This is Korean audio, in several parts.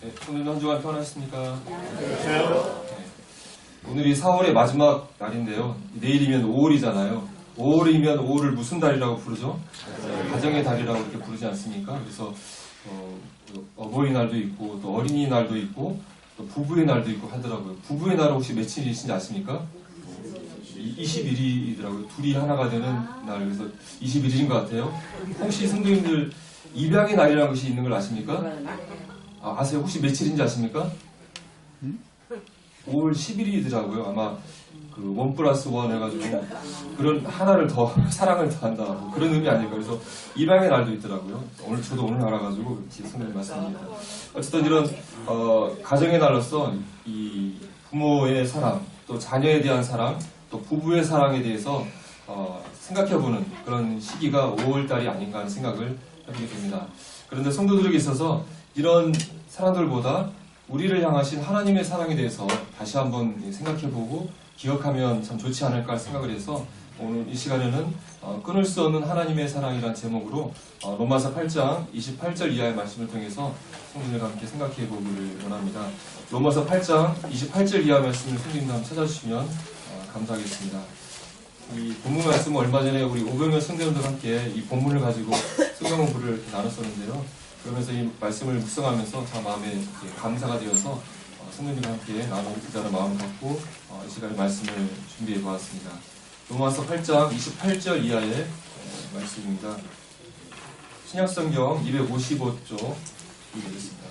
네, 오늘 한 주간 평안하셨습니까? 네. 오늘이 4월의 마지막 날인데요. 내일이면 5월이잖아요. 5월이면 5월을 무슨 달이라고 부르죠? 가정의 달이라고 이렇게 부르지 않습니까? 그래서 어버이날도 있고 또 어린이날도 있고 또 부부의 날도 있고 하더라고요. 부부의 날은 혹시 며칠이신지 아십니까? 21일이더라고요. 둘이 하나가 되는 날. 그래서 21일인 것 같아요. 혹시 성도님들 입양의 날이라는 것이 있는 걸 아십니까? 아세요? 혹시 며칠인지 아십니까? 5월 10일이더라고요. 아마 그 1+1 해가지고 그런 하나를 더 사랑을 더한다 뭐 그런 의미 아닐까. 그래서 입양의 날도 있더라고요. 저도 오늘 알아가지고 성도님 말씀입니다. 어쨌든 이런 가정의 날로서 이 부모의 사랑, 또 자녀에 대한 사랑, 또 부부의 사랑에 대해서 생각해보는 그런 시기가 5월달이 아닌가 하는 생각을 하게 됩니다. 그런데 성도들에게 있어서 이런 사랑들보다 우리를 향하신 하나님의 사랑에 대해서 다시 한번 생각해보고 기억하면 참 좋지 않을까 생각을 해서 오늘 이 시간에는 끊을 수 없는 하나님의 사랑이라는 제목으로 로마서 8장 28절 이하의 말씀을 통해서 성도들과 함께 생각해보기를 원합니다. 로마서 8장 28절 이하 말씀을 성도님들 한번 찾아주시면 감사하겠습니다. 이 본문 말씀은 얼마 전에 우리 500명 성도님들과 함께 이 본문을 가지고 성경 공부를 나눴었는데요. 그러면서 이 말씀을 묵상하면서 참 마음에 감사가 되어서 성도님과 함께 나누자는 마음을 갖고 이 시간에 말씀을 준비해 보았습니다. 로마서 8장 28절 이하의 말씀입니다. 신약성경 255쪽 읽겠습니다.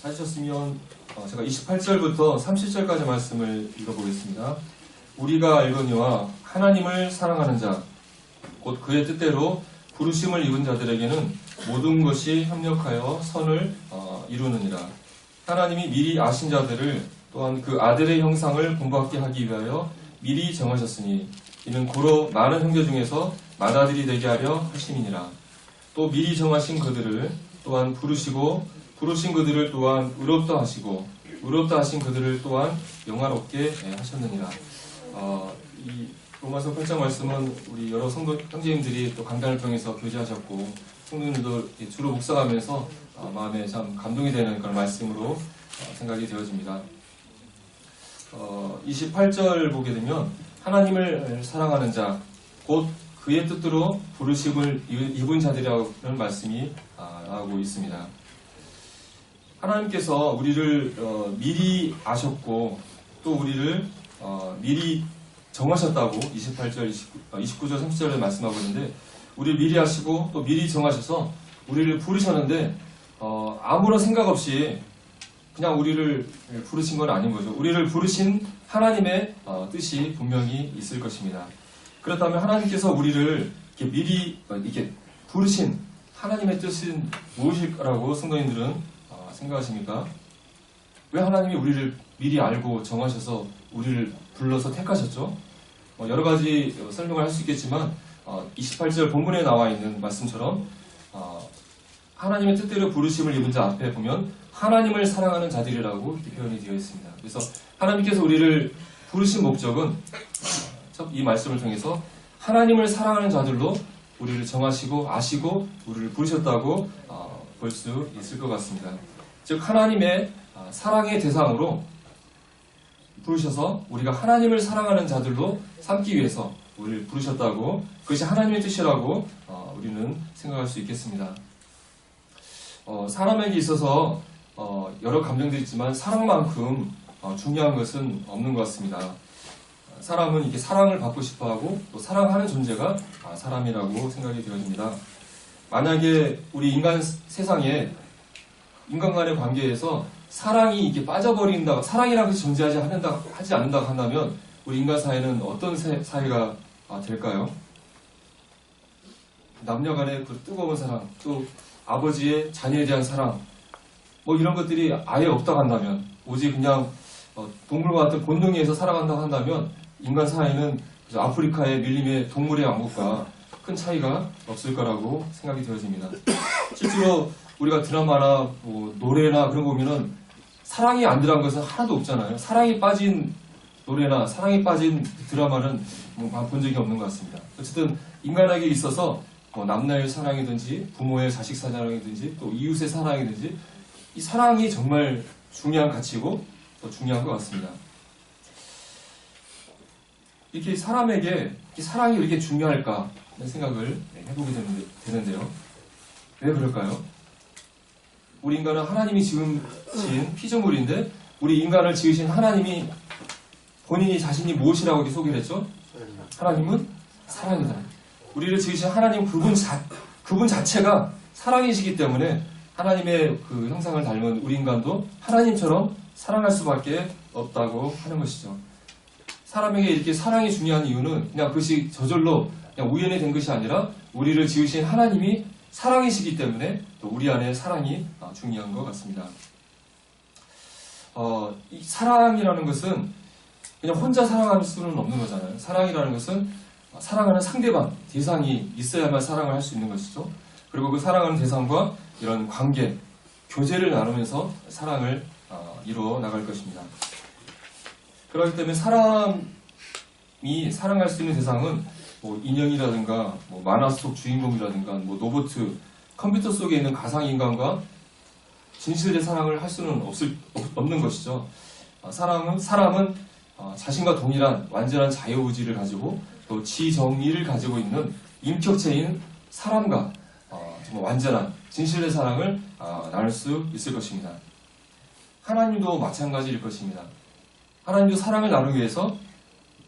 찾으셨으면 제가 28절부터 30절까지 말씀을 읽어보겠습니다. 우리가 알거니와 하나님을 사랑하는 자, 곧 그의 뜻대로 부르심을 입은 자들에게는 모든 것이 협력하여 선을 이루느니라. 하나님이 미리 아신 자들을 또한 그 아들의 형상을 본받게 하기 위하여 미리 정하셨으니 이는 고로 많은 형제 중에서 맏아들이 되게 하려 하심이니라. 또 미리 정하신 그들을 또한 부르시고 부르신 그들을 또한 의롭다 하시고 의롭다 하신 그들을 또한 영화롭게 하셨느니라. 이 로마서 8장 말씀은 우리 여러 성도 형제님들이 또 강단을 통해서 교제하셨고 성도님들도 주로 묵상하면서 마음에 참 감동이 되는 그런 말씀으로 생각이 되어집니다. 28절 보게 되면 하나님을 사랑하는 자, 곧 그의 뜻대로 부르심을 입은 자들이라는 말씀이 나오고 있습니다. 하나님께서 우리를 미리 아셨고 또 우리를 미리 정하셨다고 28절, 29절, 30절에 말씀하고 있는데 우리를 미리 하시고 또 미리 정하셔서 우리를 부르셨는데 아무런 생각 없이 그냥 우리를 부르신 건 아닌 거죠. 우리를 부르신 하나님의 뜻이 분명히 있을 것입니다. 그렇다면 하나님께서 우리를 이렇게 미리 이렇게 부르신 하나님의 뜻은 무엇일까라고 성도님들은 생각하십니까? 왜 하나님이 우리를 미리 알고 정하셔서 우리를 불러서 택하셨죠? 여러 가지 설명을 할 수 있겠지만 28절 본문에 나와 있는 말씀처럼 하나님의 뜻대로 부르심을 입은 자 앞에 보면 하나님을 사랑하는 자들이라고 이렇게 표현이 되어 있습니다. 그래서 하나님께서 우리를 부르신 목적은 이 말씀을 통해서 하나님을 사랑하는 자들로 우리를 정하시고 아시고 우리를 부르셨다고 볼 수 있을 것 같습니다. 즉 하나님의 사랑의 대상으로 부르셔서 우리가 하나님을 사랑하는 자들로 삼기 위해서 우리를 부르셨다고, 그것이 하나님의 뜻이라고 우리는 생각할 수 있겠습니다. 사람에게 있어서 여러 감정들이 있지만 사랑만큼 중요한 것은 없는 것 같습니다. 사람은 이렇게 사랑을 받고 싶어하고 또 사랑하는 존재가 사람이라고 생각이 되어집니다. 만약에 우리 인간 세상에 인간 간의 관계에서 사랑이 이렇게 빠져버린다, 사랑이라는 것이 존재하지 않는다고 한다면 우리 인간 사회는 어떤 사회가 될까요? 남녀 간의 그 뜨거운 사랑, 또 아버지의 자녀에 대한 사랑, 이런 것들이 아예 없다고 한다면, 오직 그냥 동물과 같은 본능에 의해서 살아간다고 한다면 인간 사회는 아프리카의 밀림의 동물의 왕국과 큰 차이가 없을 거라고 생각이 되어집니다. 실제로 우리가 드라마나 노래나 그런 거 보면은 사랑이 안 들어간 것은 하나도 없잖아요. 사랑이 빠진 노래나 사랑에 빠진 드라마는 본 적이 없는 것 같습니다. 어쨌든 인간에게 있어서 남녀의 사랑이든지 부모의 자식 사랑이든지 또 이웃의 사랑이든지 이 사랑이 정말 중요한 가치고 더 중요한 것 같습니다. 이렇게 사람에게 사랑이 왜 이렇게 중요할까 하는 생각을 해보게 되는데요. 왜 그럴까요? 우리 인간은 하나님이 지으신 피조물인데 우리 인간을 지으신 하나님이 본인이 자신이 무엇이라고 이렇게 소개를 했죠? 하나님은 사랑이다. 우리를 지으신 하나님 그분 자체가 사랑이시기 때문에 하나님의 그 형상을 닮은 우리 인간도 하나님처럼 사랑할 수밖에 없다고 하는 것이죠. 사람에게 이렇게 사랑이 중요한 이유는 그냥 그것이 저절로 그냥 우연히 된 것이 아니라 우리를 지으신 하나님이 사랑이시기 때문에 또 우리 안에 사랑이 중요한 것 같습니다. 이 사랑이라는 것은 그냥 혼자 사랑할 수는 없는 거잖아요. 사랑이라는 것은 사랑하는 상대방, 대상이 있어야만 사랑을 할 수 있는 것이죠. 그리고 그 사랑하는 대상과 이런 관계, 교제를 나누면서 사랑을 이루어 나갈 것입니다. 그렇기 때문에 사람이 사랑할 수 있는 대상은 인형이라든가 만화 속 주인공이라든가 로보트, 컴퓨터 속에 있는 가상인간과 진실의 사랑을 할 수는 없는 것이죠. 사람은 자신과 동일한 완전한 자유의지를 가지고 또 지정의를 가지고 있는 인격체인 사람과 정말 완전한 진실의 사랑을 나눌 수 있을 것입니다. 하나님도 마찬가지일 것입니다. 하나님도 사랑을 나누기 위해서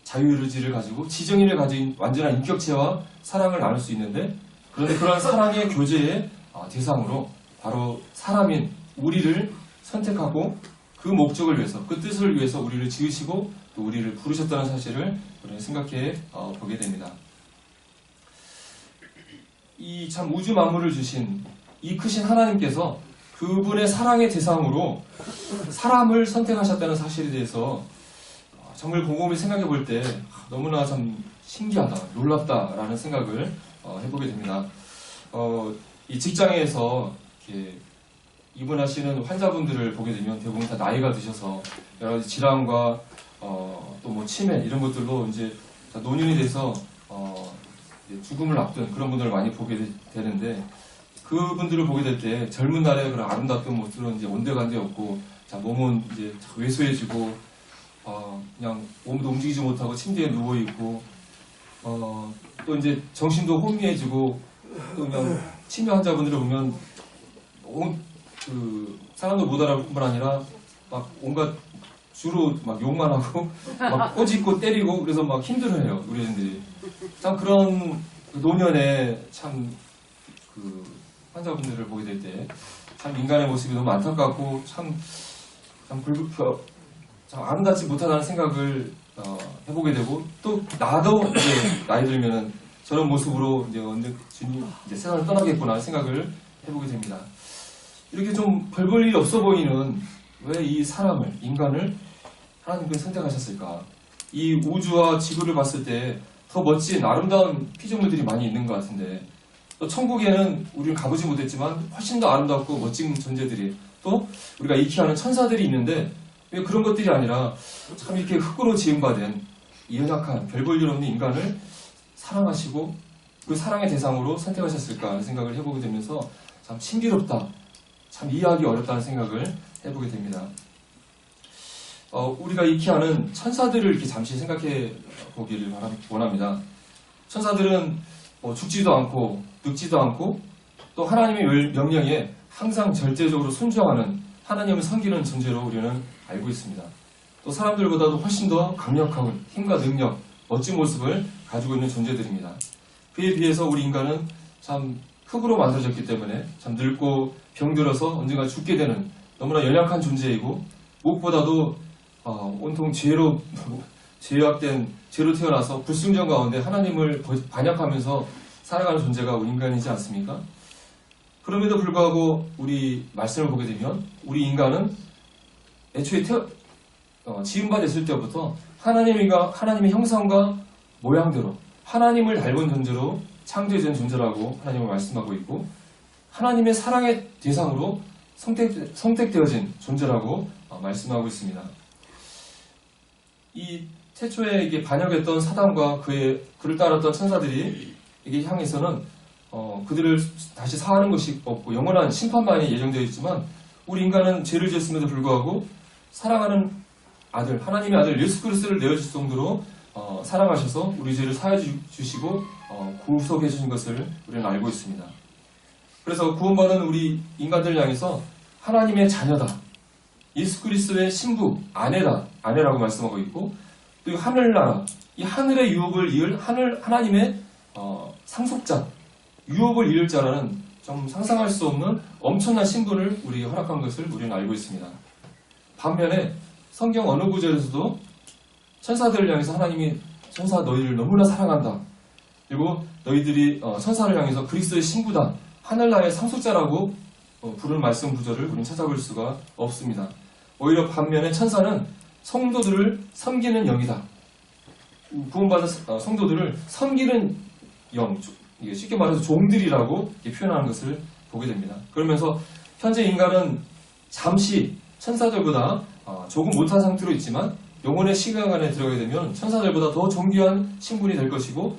자유의지를 가지고 지정의를 가진 완전한 인격체와 사랑을 나눌 수 있는데 그런데 그런 사랑의 교제의 대상으로 바로 사람인 우리를 선택하고 그 목적을 위해서 그 뜻을 위해서 우리를 지으시고 또 우리를 부르셨다는 사실을 우리는 생각해 보게 됩니다. 이 참 우주 만물을 주신 이 크신 하나님께서 그분의 사랑의 대상으로 사람을 선택하셨다는 사실에 대해서 정말 곰곰이 생각해 볼 때 너무나 참 신기하다, 놀랍다라는 생각을 해보게 됩니다. 이 직장에서 이렇게 입원하시는 환자분들을 보게 되면 대부분 다 나이가 드셔서 여러 가지 질환과 또 치매 이런 것들로 이제 노년이 돼서 죽음을 앞둔 그런 분들을 많이 보게 되는데 그분들을 보게 될 때 젊은 날의 그런 아름답던 모습은 이제 온데간데 없고 몸은 이제 왜소해지고 그냥 몸도 움직이지 못하고 침대에 누워 있고 또 이제 정신도 혼미해지고 또 그냥 치매 환자분들을 보면 사람도 못 알아볼 뿐만 아니라 막 온갖 주로 막 욕만 하고 막 꼬집고 때리고 그래서 막 힘들어해요 우리 애들이. 참 그런 노년에 참 환자분들을 보게 될 때 참 인간의 모습이 너무 안타깝고 참 아름답지 못하다는 생각을 해보게 되고 또 나도 이제 나이 들면은 저런 모습으로 이제 언제 세상을 떠나겠구나 생각을 해보게 됩니다. 이렇게 좀 별 볼 일이 없어 보이는 왜 이 사람을 인간을 하나님께서 선택하셨을까? 이 우주와 지구를 봤을 때 더 멋진 아름다운 피조물들이 많이 있는 것 같은데 또 천국에는 우리는 가보지 못했지만 훨씬 더 아름답고 멋진 존재들이 또 우리가 익히하는 천사들이 있는데 왜 그런 것들이 아니라 참 이렇게 흙으로 지음받은 이 연약한 별 볼 일 없는 인간을 사랑하시고 그 사랑의 대상으로 선택하셨을까 하는 생각을 해보게 되면서 참 신비롭다, 참 이해하기 어렵다는 생각을 해보게 됩니다. 우리가 익히하는 천사들을 이렇게 잠시 생각해 보기를 원합니다. 천사들은 죽지도 않고 늙지도 않고 또 하나님의 명령에 항상 절대적으로 순종하는 하나님을 섬기는 존재로 우리는 알고 있습니다. 또 사람들보다도 훨씬 더 강력하고 힘과 능력, 멋진 모습을 가지고 있는 존재들입니다. 그에 비해서 우리 인간은 참 흙으로 만들어졌기 때문에 참 늙고 병들어서 언젠가 죽게 되는 너무나 연약한 존재이고 무엇보다도 온통 죄로 태어나서 불순종 가운데 하나님을 반역하면서 살아가는 존재가 우리 인간이지 않습니까? 그럼에도 불구하고 우리 말씀을 보게 되면 우리 인간은 애초에 지음받았을 때부터 하나님의 형상과 모양대로 하나님을 닮은 존재로 창조해진 존재라고 하나님을 말씀하고 있고 하나님의 사랑의 대상으로 성택되어진 존재라고 말씀하고 있습니다. 이 태초에 이게 반역했던 사단과 그를 따랐던 천사들이 이게 향해서는 그들을 다시 사하는 것이 없고 영원한 심판만이 예정되어 있지만 우리 인간은 죄를 지었음에도 불구하고 사랑하는 아들, 하나님의 아들 예수 그리스도를 내어줄 정도로 사랑하셔서 우리 죄를 사해 주시고 구속해 주신 것을 우리는 알고 있습니다. 그래서 구원받은 우리 인간들을 향해서 하나님의 자녀다, 예수 그리스도의 신부, 아내라고 말씀하고 있고, 또 이 하늘나라, 이 하늘의 유업을 이을 하나님의 상속자, 유업을 이을 자라는 좀 상상할 수 없는 엄청난 신분을 우리에게 허락한 것을 우리는 알고 있습니다. 반면에 성경 어느 구절에서도 천사들을 향해서 하나님이 천사 너희를 너무나 사랑한다, 그리고 너희들이 천사를 향해서 그리스도의 신부다, 하늘나라의 상속자라고 부르는 말씀 구절을 우리는 찾아볼 수가 없습니다. 오히려 반면에 천사는 성도들을 섬기는 영이다. 구원받은 성도들을 섬기는 영, 이게 쉽게 말해서 종들이라고 표현하는 것을 보게 됩니다. 그러면서 현재 인간은 잠시 천사들보다 조금 못한 상태로 있지만 영혼의 시간 안에 들어가게 되면 천사들보다 더 존귀한 신분이 될 것이고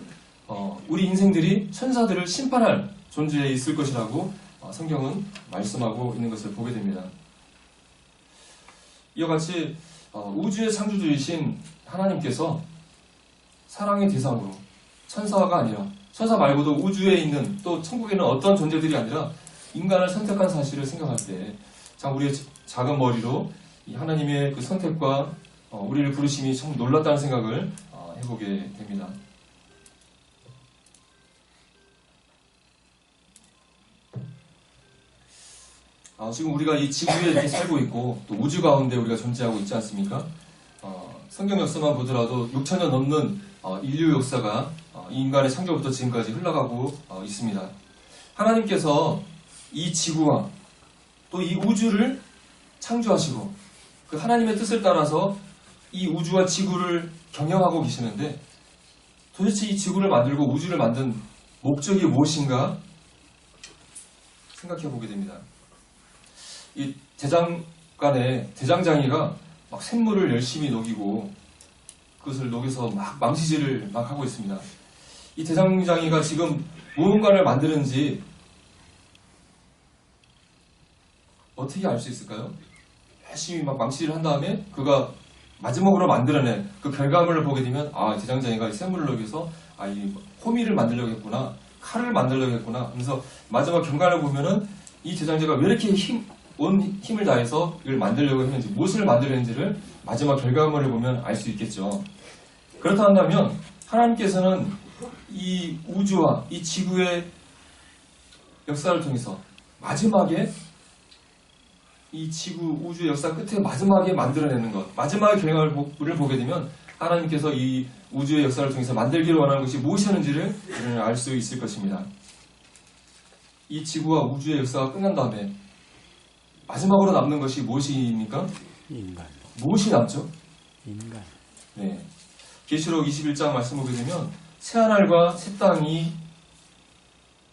우리 인생들이 천사들을 심판할 존재에 있을 것이라고 성경은 말씀하고 있는 것을 보게 됩니다. 이와 같이 우주의 창조주이신 하나님께서 사랑의 대상으로 천사가 아니라, 천사 말고도 우주에 있는 또 천국에 있는 어떤 존재들이 아니라 인간을 선택한 사실을 생각할 때 참 우리의 작은 머리로 이 하나님의 그 선택과 우리를 부르심이 참 놀랍다는 생각을 해보게 됩니다. 지금 우리가 이 지구에 이렇게 살고 있고 또 우주 가운데 우리가 존재하고 있지 않습니까? 성경 역사만 보더라도 6,000년 넘는 인류 역사가 이 인간의 창조부터 지금까지 흘러가고 있습니다. 하나님께서 이 지구와 또 이 우주를 창조하시고 그 하나님의 뜻을 따라서 이 우주와 지구를 경영하고 계시는데, 도대체 이 지구를 만들고 우주를 만든 목적이 무엇인가 생각해 보게 됩니다. 이 대장장이가 막 샘물을 열심히 녹이고 그것을 녹여서 막 망치질을 막 하고 있습니다. 이 대장장이가 지금 무언가를 만드는지 어떻게 알 수 있을까요? 열심히 막 망치질을 한 다음에 그가 마지막으로 만들어낸 그 결과물을 보게 되면 대장장이가 이 샘물을 녹여서 이 호미를 만들려고 했구나, 칼을 만들려고 했구나 하면서 마지막 결과를 보면은 이 대장장이가 왜 이렇게 온 힘을 다해서 이걸 만들려고 했는지, 무엇을 만들었는지를 마지막 결과물을 보면 알 수 있겠죠. 그렇다 한다면 하나님께서는 이 우주와 이 지구의 역사를 통해서 마지막에 이 지구 우주 역사 끝에 마지막에 만들어내는 것, 마지막의 결과물을 보게 되면 하나님께서 이 우주의 역사를 통해서 만들기를 원하는 것이 무엇이었는지를 우리는 알 수 있을 것입니다. 이 지구와 우주의 역사가 끝난 다음에 마지막으로 남는 것이 무엇입니까? 인간. 무엇이 남죠? 인간. 네. 계시록 21장 말씀 보게 되면 새 하늘과 새 땅이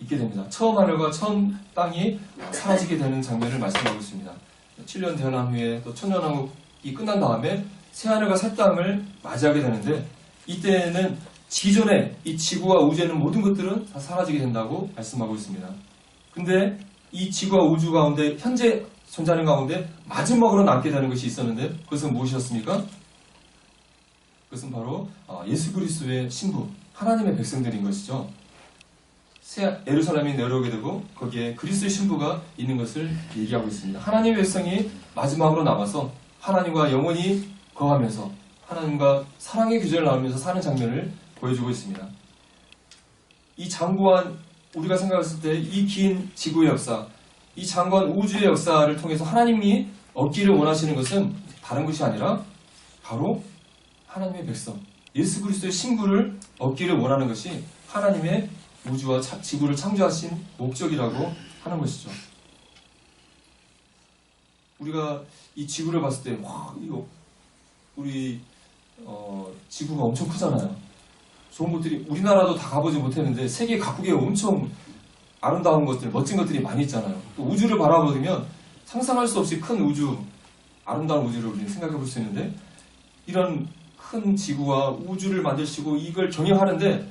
있게 됩니다. 처음 하늘과 처음 땅이 사라지게 되는 장면을 말씀하고 있습니다. 7년 대환란 후에 또 천년왕국이 끝난 다음에 새 하늘과 새 땅을 맞이하게 되는데, 이때는 기존에 이 지구와 우주에 있는 모든 것들은 다 사라지게 된다고 말씀하고 있습니다. 근데 이 지구와 우주 가운데 현재 존재하는 가운데 마지막으로 남게 되는 것이 있었는데, 그것은 무엇이었습니까? 그것은 바로 예수 그리스도의 신부, 하나님의 백성들인 것이죠. 새 예루살렘이 내려오게 되고 거기에 그리스도의 신부가 있는 것을 얘기하고 있습니다. 하나님의 백성이 마지막으로 남아서 하나님과 영원히 거하면서 하나님과 사랑의 규제를 나누면서 사는 장면을 보여주고 있습니다. 이 장구한, 우리가 생각했을 때 이 긴 지구의 역사, 이 장구한 우주의 역사를 통해서 하나님이 얻기를 원하시는 것은 다른 것이 아니라 바로 하나님의 백성, 예수 그리스도의 신부를 얻기를 원하는 것이 하나님의 우주와 지구를 창조하신 목적이라고 하는 것이죠. 우리가 이 지구를 봤을 때 이거 우리 지구가 엄청 크잖아요. 좋은 것들이, 우리나라도 다 가보지 못했는데 세계 각국에 엄청 아름다운 것들, 멋진 것들이 많이 있잖아요. 또 우주를 바라보면 상상할 수 없이 큰 우주, 아름다운 우주를 우리는 생각해 볼 수 있는데, 이런 큰 지구와 우주를 만드시고 이걸 경영하는데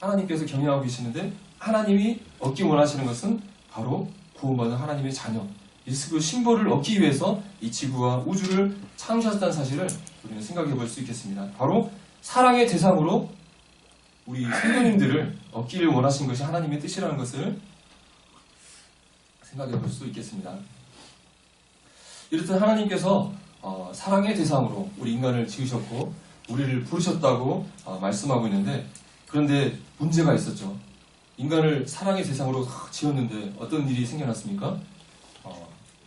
하나님께서 경영하고 계시는데 하나님이 얻기 원하시는 것은 바로 구원받은 하나님의 자녀 예수 신보를 얻기 위해서 이 지구와 우주를 창조하셨다는 사실을 우리는 생각해 볼 수 있겠습니다. 바로 사랑의 대상으로 우리 성도님들을 얻기를 원하신 것이 하나님의 뜻이라는 것을 생각해 볼 수 있겠습니다. 이렇듯 하나님께서 사랑의 대상으로 우리 인간을 지으셨고 우리를 부르셨다고 말씀하고 있는데 그런데 문제가 있었죠. 인간을 사랑의 대상으로 지었는데 어떤 일이 생겨났습니까?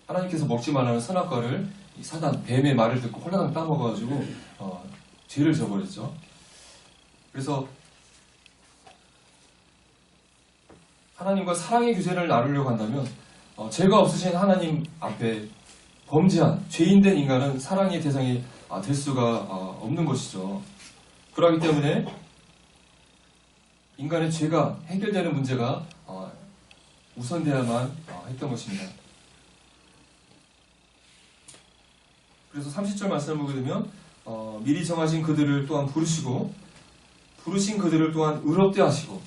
하나님께서 먹지 말라는 선악과를 이 사단, 뱀의 말을 듣고 홀라당 따먹어가지고 죄를 져버렸죠. 그래서 하나님과 사랑의 규제를 나누려고 한다면 죄가 없으신 하나님 앞에 범죄한 죄인된 인간은 사랑의 대상이 될 수가 없는 것이죠. 그렇기 때문에 인간의 죄가 해결되는 문제가 우선되어야만 했던 것입니다. 그래서 30절 말씀을 보게 되면 미리 정하신 그들을 또한 부르시고 부르신 그들을 또한 의롭게 하시고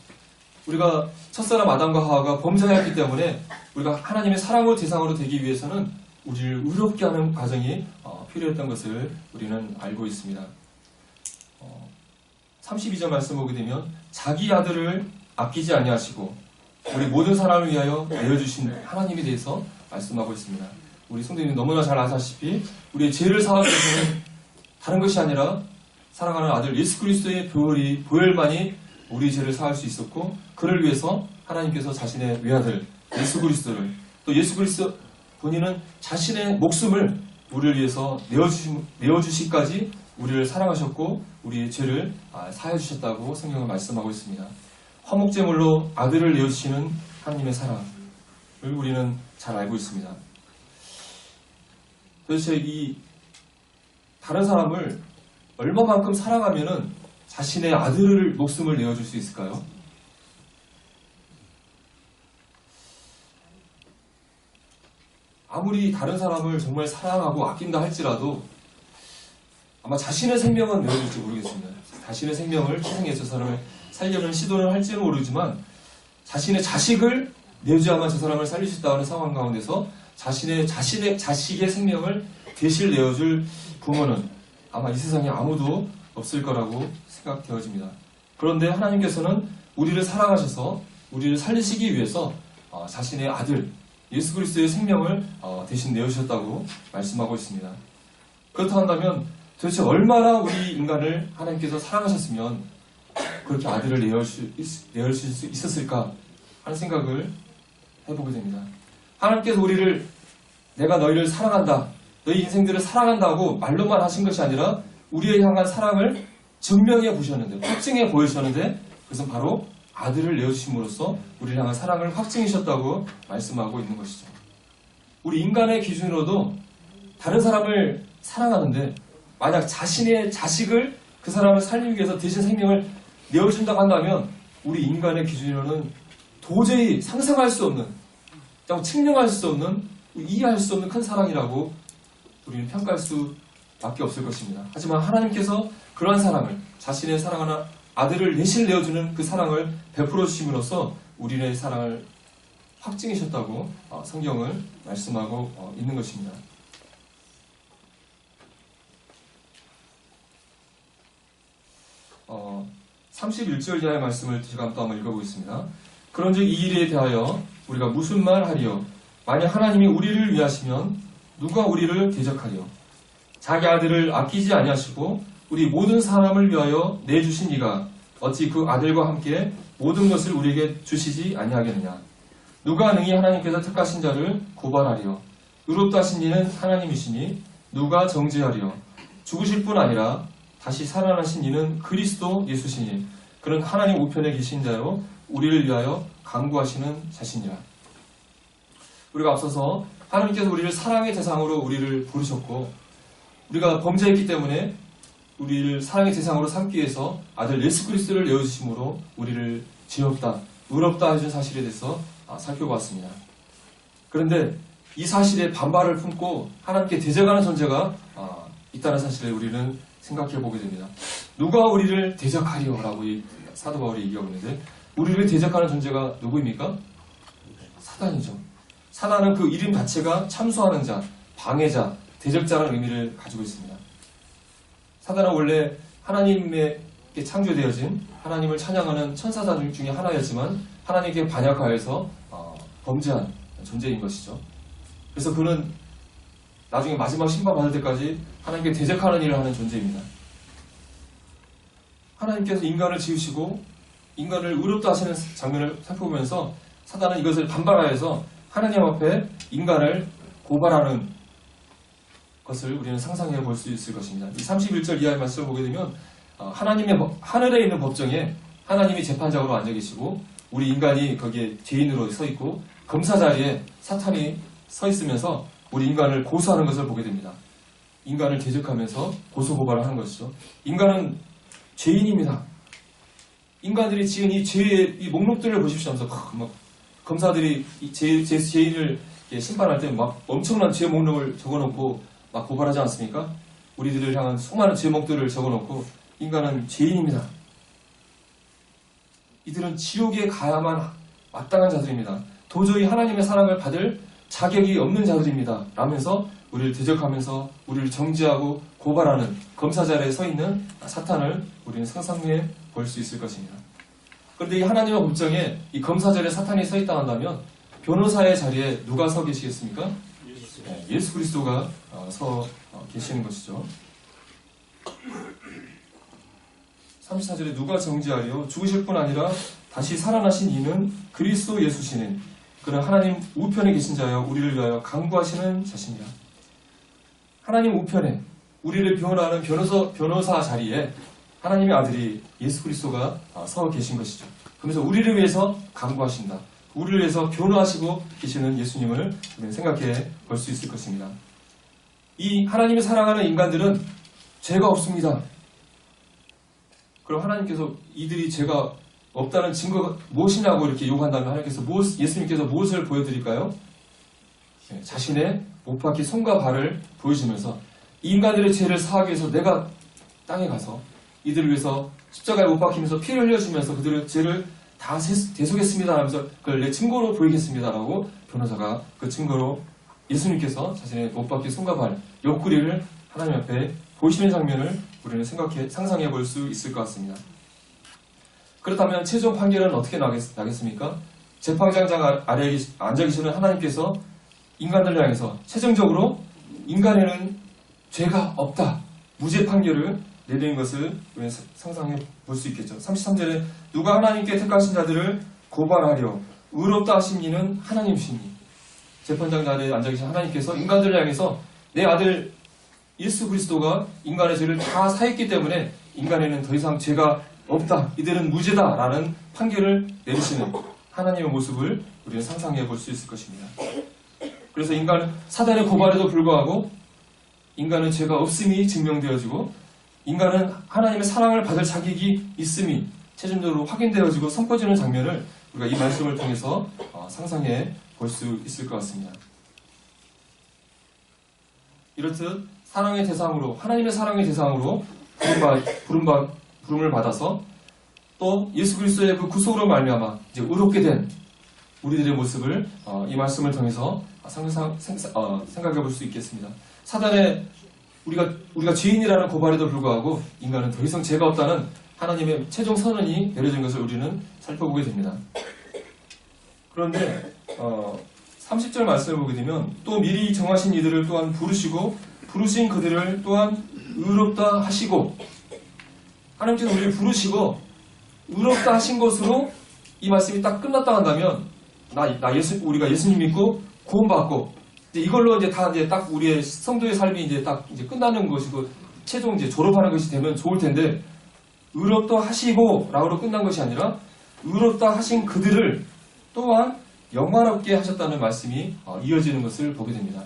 우리가 첫사람 아담과 하와가 범죄하였기 때문에 우리가 하나님의 사랑을 대상으로 되기 위해서는 우리를 의롭게 하는 과정이 필요했던 것을 우리는 알고 있습니다. 32절 말씀 보게 되면 자기 아들을 아끼지 아니하시고 우리 모든 사람을 위하여 내어주신 하나님에 대해서 말씀하고 있습니다. 우리 성도님이 너무나 잘 아시다시피 우리의 죄를 사하기 위해서는 다른 것이 아니라 사랑하는 아들 예수 그리스도의 보혈만이 우리의 죄를 사할 수 있었고 그를 위해서 하나님께서 자신의 외아들 예수 그리스도를 또 예수 그리스도 본인은 자신의 목숨을 우리를 위해서 내어주시기까지 우리를 사랑하셨고 우리의 죄를 사해 주셨다고 성경은 말씀하고 있습니다. 화목제물로 아들을 내어주시는 하나님의 사랑을 우리는 잘 알고 있습니다. 도대체 이 다른 사람을 얼마만큼 사랑하면은 자신의 아들을 목숨을 내어줄 수 있을까요? 아무리 다른 사람을 정말 사랑하고 아낀다 할지라도 아마 자신의 생명은 내어줄지 모르겠습니다. 자신의 생명을 희생해서 사람을 살려는 시도를 할지는 모르지만 자신의 자식을 내어줘야만 저 사람을 살릴 수 있다는 상황 가운데서 자신의 자식의 생명을 대신 내어줄 부모는 아마 이 세상에 아무도 없을 거라고 생각되어집니다. 그런데 하나님께서는 우리를 사랑하셔서 우리를 살리시기 위해서 자신의 아들 예수 그리스도의 생명을 대신 내어주셨다고 말씀하고 있습니다. 그렇다 한다면 도대체 얼마나 우리 인간을 하나님께서 사랑하셨으면 그렇게 아들을 내어주실 수 있었을까 하는 생각을 해보게 됩니다. 하나님께서 우리를 내가 너희를 사랑한다 너희 인생들을 사랑한다고 말로만 하신 것이 아니라 우리에 향한 사랑을 증명해 보셨는데 확증해 보이셨는데 그것은 바로 아들을 내어주심으로써 우리를 향한 사랑을 확증하셨다고 말씀하고 있는 것이죠. 우리 인간의 기준으로도 다른 사람을 사랑하는데 만약 자신의 자식을 그 사람을 살리기 위해서 대신 생명을 내어준다고 한다면 우리 인간의 기준으로는 도저히 상상할 수 없는 측량할 수 없는 이해할 수 없는 큰 사랑이라고 우리는 평가할 수밖에 없을 것입니다. 하지만 하나님께서 그러한 사랑을 자신의 사랑하는 아들을 대신 내어주는 그 사랑을 베풀어 주심으로써 우리의 사랑을 확증하셨다고 성경을 말씀하고 있는 것입니다. 31절 이하의 말씀을 제가 또 한번 읽어보겠습니다. 그런즉 이 일에 대하여 우리가 무슨 말 하리요? 만약 하나님이 우리를 위하시면 누가 우리를 대적하리요? 자기 아들을 아끼지 아니하시고 우리 모든 사람을 위하여 내주신 이가 어찌 그 아들과 함께 모든 것을 우리에게 주시지 아니하겠느냐? 누가 능히 하나님께서 택하신 자를 고발하리요? 의롭다 하신 이는 하나님이시니 누가 정죄하리요? 죽으실 뿐 아니라 다시 살아나신 이는 그리스도 예수시니 그는 하나님 우편에 계신 자요 우리를 위하여 간구하시는 자신이라. 우리가 앞서서 하나님께서 우리를 사랑의 대상으로 우리를 부르셨고 우리가 범죄했기 때문에 우리를 사랑의 대상으로 삼기 위해서 아들 예수 그리스도를 내어주심으로 우리를 지었다, 의롭다 해준 사실에 대해서 살펴봤습니다. 그런데 이 사실에 반발을 품고 하나님께 대적하는 존재가 있다는 사실을 우리는 생각해 보게 됩니다. 누가 우리를 대적하리요? 라고 사도 바울이 얘기하고 있는데, 우리를 대적하는 존재가 누구입니까? 사단이죠. 사단은 그 이름 자체가 참소하는 자, 방해자, 대적자라는 의미를 가지고 있습니다. 사단은 원래 하나님에게 창조되어진 하나님을 찬양하는 천사자 중에 하나였지만 하나님께 반역하여서 범죄한 존재인 것이죠. 그래서 그는 나중에 마지막 심판 받을 때까지 하나님께 대적하는 일을 하는 존재입니다. 하나님께서 인간을 지으시고 인간을 의롭다 하시는 장면을 살펴보면서 사단은 이것을 반발하여서 하나님 앞에 인간을 고발하는 것을 우리는 상상해 볼 수 있을 것입니다. 이 31절 이하의 말씀을 보게 되면 하나님의 하늘에 있는 법정에 하나님이 재판장으로 앉아 계시고 우리 인간이 거기에 죄인으로 서 있고 검사 자리에 사탄이 서 있으면서 우리 인간을 고소하는 것을 보게 됩니다. 인간을 대적하면서 고소고발을 하는 것이죠. 인간은 죄인입니다. 인간들이 지은 이 죄의 이 목록들을 보십시오 하면서 막 검사들이 이 죄인을 심판할 때 막 엄청난 죄 목록을 적어놓고 막 고발하지 않습니까? 우리들을 향한 수많은 죄목들을 적어놓고 인간은 죄인입니다. 이들은 지옥에 가야만 마땅한 자들입니다. 도저히 하나님의 사랑을 받을 자격이 없는 자들입니다. 라면서 우리를 대적하면서 우리를 정죄하고 고발하는 검사 자리에 서 있는 사탄을 우리는 상상해 볼 수 있을 것입니다. 그런데 이 하나님의 법정에 이 검사 자리에 사탄이 서 있다 한다면 변호사의 자리에 누가 서 계시겠습니까? 예수 그리스도가 서 계시는 것이죠. 34절에 누가 정죄하리요? 죽으실 뿐 아니라 다시 살아나신 이는 그리스도 예수시는 그는 하나님 우편에 계신 자여 우리를 위하여 강구하시는 자신이라. 하나님 우편에 우리를 변호하는 변호사 자리에 하나님의 아들이 예수 그리스도가 서 계신 것이죠. 그러면서 우리를 위해서 강구하신다. 우리를 위해서 변호하시고 계시는 예수님을 우리는 생각해 볼 수 있을 것입니다. 이 하나님이 사랑하는 인간들은 죄가 없습니다. 그럼 하나님께서 이들이 죄가 없다는 증거가 무엇이냐고 이렇게 요구한다면 하나님께서 예수님께서 무엇을 보여드릴까요? 자신의 못 박힌 손과 발을 보여주면서 이 인간들의 죄를 사하기 위해서 내가 땅에 가서 이들을 위해서 십자가에 못 박히면서 피를 흘려주면서 그들의 죄를 다 대속했습니다 하면서 그걸 내 증거로 보이겠습니다 라고 변호사가 그 증거로 예수님께서 자신의 못 박힌 손과 발, 옆구리를 하나님 앞에 보시는 장면을 우리는 상상해 볼 수 있을 것 같습니다. 그렇다면 최종 판결은 어떻게 나겠습니까? 재판장 아래에 앉아 계시는 하나님께서 인간들을 향해서 최종적으로 인간에는 죄가 없다, 무죄 판결을 내리는 것을 우리는 상상해 볼 수 있겠죠. 33절에 누가 하나님께 택하신 자들을 고발하려 의롭다 하신 이는 하나님이시니. 재판장 자리에 앉아 계신 하나님께서 인간들을 향해서 내 아들 예수 그리스도가 인간의 죄를 다 사했기 때문에 인간에는 더 이상 죄가 없다, 이들은 무죄다라는 판결을 내리시는 하나님의 모습을 우리는 상상해 볼 수 있을 것입니다. 그래서 사단의 고발에도 불구하고 인간은 죄가 없음이 증명되어지고 인간은 하나님의 사랑을 받을 자격이 있음이 최종적으로 확인되어지고 선포지는 장면을 우리가 이 말씀을 통해서 상상해 볼 수 있을 것 같습니다. 이렇듯 사랑의 대상으로, 하나님의 사랑의 대상으로 부름을 받아서 또 예수 그리스도의 그 구속으로 말미암아 이제 의롭게 된 우리들의 모습을 이 말씀을 통해서 생각해 볼 수 있겠습니다. 사단의 우리가 죄인이라는 고발에도 불구하고 인간은 더 이상 죄가 없다는 하나님의 최종 선언이 내려진 것을 우리는 살펴보게 됩니다. 그런데 30절 말씀을 보게 되면 또 미리 정하신 이들을 또한 부르시고 부르신 그들을 또한 의롭다 하시고, 하나님께서 우리를 부르시고 의롭다 하신 것으로 이 말씀이 딱 끝났다 한다면 우리가 예수님 믿고 구원받고 이걸로 이제 딱 우리의 성도의 삶이 이제 끝나는 것이고 최종 이제 졸업하는 것이 되면 좋을 텐데, 의롭다 하시고 라고로 끝난 것이 아니라 의롭다 하신 그들을 또한 영화롭게 하셨다는 말씀이 이어지는 것을 보게 됩니다.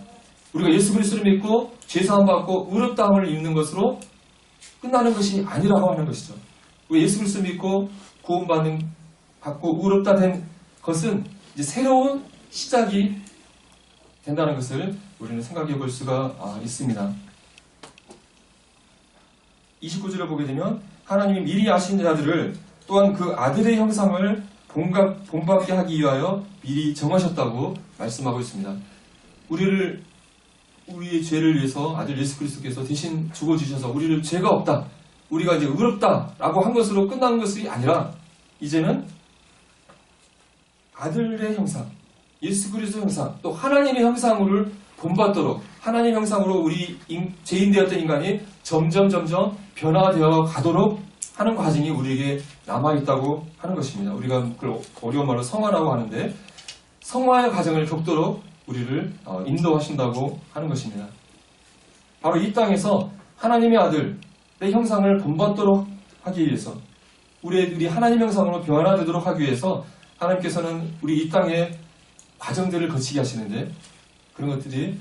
우리가 예수 그리스도를 믿고 죄사함 받고 의롭다함을 입는 것으로 끝나는 것이 아니라고 하는 것이죠. 우리 예수 그리스도 믿고 받고 의롭다 된 것은 이제 새로운 시작이 된다는 것을 우리는 생각해 볼 수가 있습니다. 29절을 보게 되면 하나님이 미리 아신 자들을 또한 그 아들의 형상을 본받게 하기 위하여 미리 정하셨다고 말씀하고 있습니다. 우리의 죄를 위해서 아들 예수 그리스도께서 대신 죽어주셔서 우리를 죄가 없다, 우리가 이제 의롭다라고 한 것으로 끝나는 것이 아니라 이제는 아들의 형상, 예수 그리스도 형상, 또 하나님의 형상을 본받도록 하나님 형상으로 우리 죄인 되었던 인간이 점점 변화되어 가도록 하는 과정이 우리에게 남아있다고 하는 것입니다. 우리가 그걸 어려운 말로 성화라고 하는데 성화의 과정을 겪도록 우리를 인도하신다고 하는 것입니다. 바로 이 땅에서 하나님의 아들의 형상을 본받도록 하기 위해서 우리 하나님 형상으로 변화되도록 하기 위해서 하나님께서는 우리 이 땅의 과정들을 거치게 하시는데 그런 것들이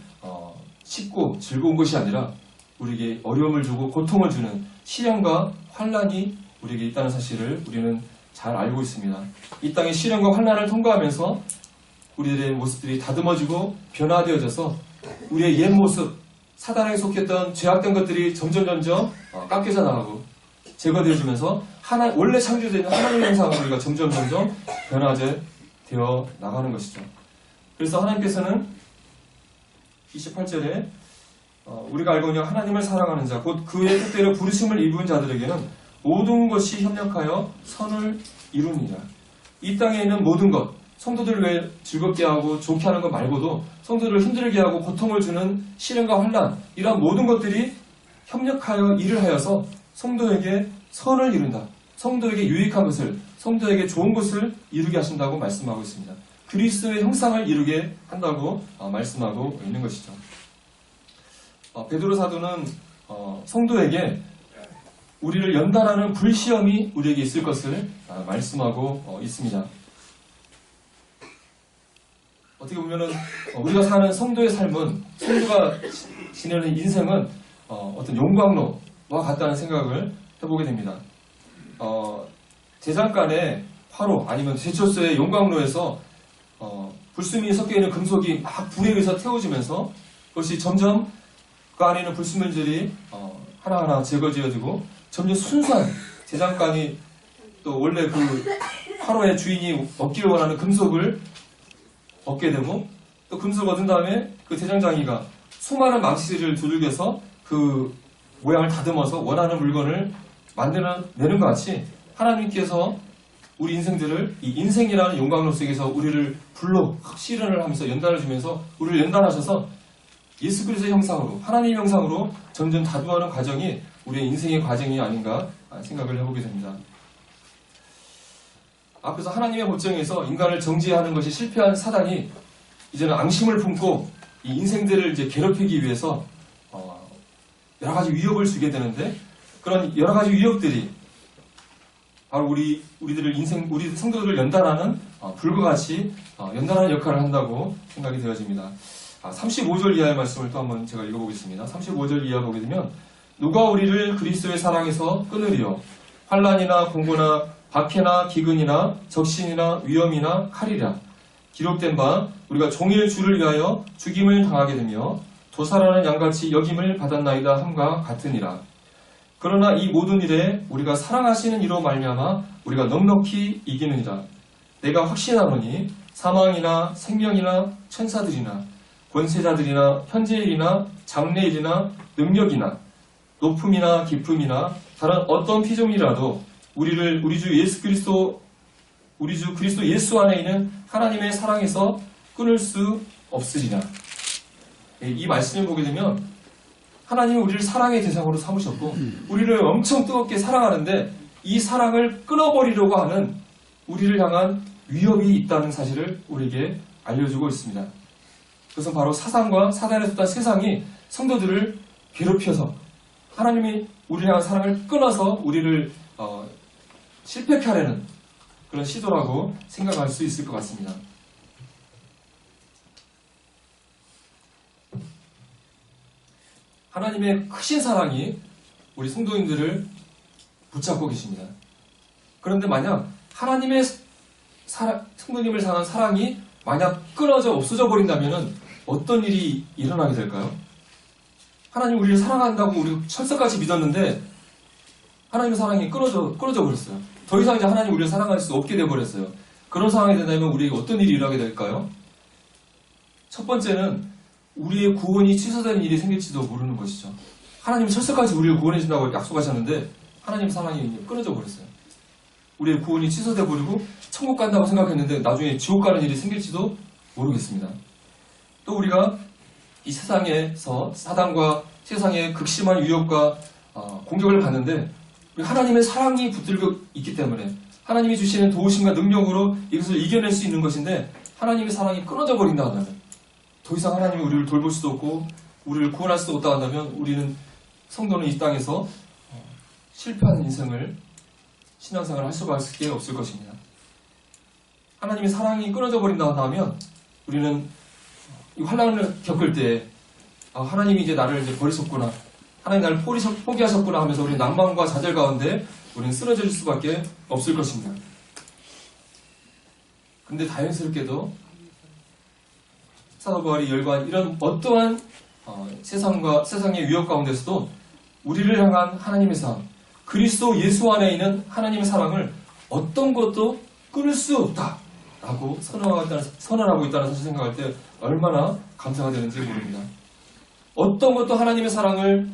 쉽고 즐거운 것이 아니라 우리에게 어려움을 주고 고통을 주는 시련과 환난이 우리에게 있다는 사실을 우리는 잘 알고 있습니다. 이 땅의 시련과 환난을 통과하면서 우리들의 모습들이 다듬어지고 변화되어져서 우리의 옛 모습, 사단에게 속했던 죄악된 것들이 점점 깎여져 나가고 제거되어지면서 원래 창조되는 하나님의 형상으로 우리가 점점 변화되어 나가는 것이죠. 그래서 하나님께서는 28절에 우리가 알고 있는 하나님을 사랑하는 자, 곧 그의 뜻대로 부르심을 입은 자들에게는 모든 것이 협력하여 선을 이루니라. 이 땅에 있는 모든 것, 성도들을 왜 즐겁게 하고 좋게 하는 것 말고도 성도들을 힘들게 하고 고통을 주는 시련과 환난, 이러한 모든 것들이 협력하여 일을 하여서 성도에게 선을 이룬다. 성도에게 유익한 것을, 성도에게 좋은 것을 이루게 하신다고 말씀하고 있습니다. 그리스도의 형상을 이루게 한다고 말씀하고 있는 것이죠. 베드로 사도는 성도에게 우리를 연단하는 불시험이 우리에게 있을 것을 말씀하고 있습니다. 어떻게 보면은 우리가 사는 성도의 삶은, 성도가 지내는 인생은 어떤 용광로와 같다는 생각을 해보게 됩니다. 대장간의 화로 아니면 제철소의 용광로에서 불순물이 섞여있는 금속이 막 불에 의해서 태워지면서 그것이 점점 그 안에 있는 불순물들이 하나하나 제거되어지고 점점 순수한 대장간이 또 원래 그 화로의 주인이 얻기를 원하는 금속을 얻게 되고 또 금속을 얻은 다음에 그 대장장이가 수많은 망치들을 두들겨서 그 모양을 다듬어서 원하는 물건을 만들어내는 것 같이 하나님께서 우리 인생들을 이 인생이라는 용광로 속에서 우리를 불러 시련을 하면서 연단을 주면서 우리를 연단하셔서 예수 그리스도의 형상으로, 하나님의 형상으로 점점 다듬어가는 과정이 우리의 인생의 과정이 아닌가 생각을 해보게 됩니다. 앞에서 하나님의 법정에서 인간을 정죄하는 것이 실패한 사단이 이제는 앙심을 품고 이 인생들을 이제 괴롭히기 위해서 여러 가지 위협을 주게 되는데 그런 여러 가지 위협들이 바로 우리들을 우리 성도들을 연단하는 불과 같이 연단하는 역할을 한다고 생각이 되어집니다. 35절 이하의 말씀을 또 한번 제가 읽어보겠습니다. 35절 이하 보게 되면 누가 우리를 그리스도의 사랑에서 끊으리요 환난이나 공고나 박해나 기근이나 적신이나 위험이나 칼이라 기록된 바 우리가 종일 주를 위하여 죽임을 당하게 되며 도살하는 양같이 여김을 받았나이다 함과 같으니라. 그러나 이 모든 일에 우리가 사랑하시는 이로 말미암아 우리가 넉넉히 이기느니라. 내가 확신하노니 사망이나 생명이나 천사들이나 권세자들이나 현재일이나 장래일이나 능력이나 높음이나 깊음이나 다른 어떤 피조물이라도 우리 주 그리스도 예수 안에 있는 하나님의 사랑에서 끊을 수 없으리라. 이 말씀을 보게 되면 하나님은 우리를 사랑의 대상으로 삼으셨고 우리를 엄청 뜨겁게 사랑하는데 이 사랑을 끊어버리려고 하는 우리를 향한 위협이 있다는 사실을 우리에게 알려주고 있습니다. 그것은 바로 사상과 사단에서 온 세상이 성도들을 괴롭혀서 하나님이 우리를 향한 사랑을 끊어서 우리를 실패케 하려는 그런 시도라고 생각할 수 있을 것 같습니다. 하나님의 크신 사랑이 우리 성도인들을 붙잡고 계십니다. 그런데 만약 하나님의 성도님을 향한 사랑이 만약 끊어져 없어져 버린다면 어떤 일이 일어나게 될까요? 하나님 우리를 사랑한다고 우리 철석같이 믿었는데 하나님의 사랑이 끊어져 버렸어요. 더 이상 이제 하나님 우리를 사랑할 수 없게 되어버렸어요. 그런 상황이 된다면 우리에게 어떤 일이 일어나게 될까요? 첫 번째는 우리의 구원이 취소되는 일이 생길지도 모르는 것이죠. 하나님은 철석까지 우리를 구원해 준다고 약속하셨는데 하나님 사랑이 끊어져 버렸어요. 우리의 구원이 취소돼 버리고 천국 간다고 생각했는데 나중에 지옥 가는 일이 생길지도 모르겠습니다. 또 우리가 이 세상에서 사단과 세상의 극심한 위협과 공격을 받는데 하나님의 사랑이 붙들고 있기 때문에 하나님이 주시는 도우심과 능력으로 이것을 이겨낼 수 있는 것인데 하나님의 사랑이 끊어져 버린다 한다면 더 이상 하나님이 우리를 돌볼 수도 없고 우리를 구원할 수도 없다 한다면 우리는 성도는 이 땅에서 실패한 인생을 신앙생활을 할 수밖에 없을 것입니다. 하나님의 사랑이 끊어져 버린다 한다면 우리는 이 환난을 겪을 때 하나님이 이제 나를 이제 버리셨구나, 하나님 나를 포기하셨구나 하면서 우리 낭만과 좌절 가운데 우리는 쓰러질 수밖에 없을 것입니다. 그런데 다행스럽게도 사도 바울이 열거한 이런 어떠한 세상의 위협 가운데서도 우리를 향한 하나님의 사랑, 그리스도 예수 안에 있는 하나님의 사랑을 어떤 것도 끊을 수 없다라고 선언하고 있다는 사실 생각할 때 얼마나 감사가 되는지 모릅니다. 어떤 것도 하나님의 사랑을,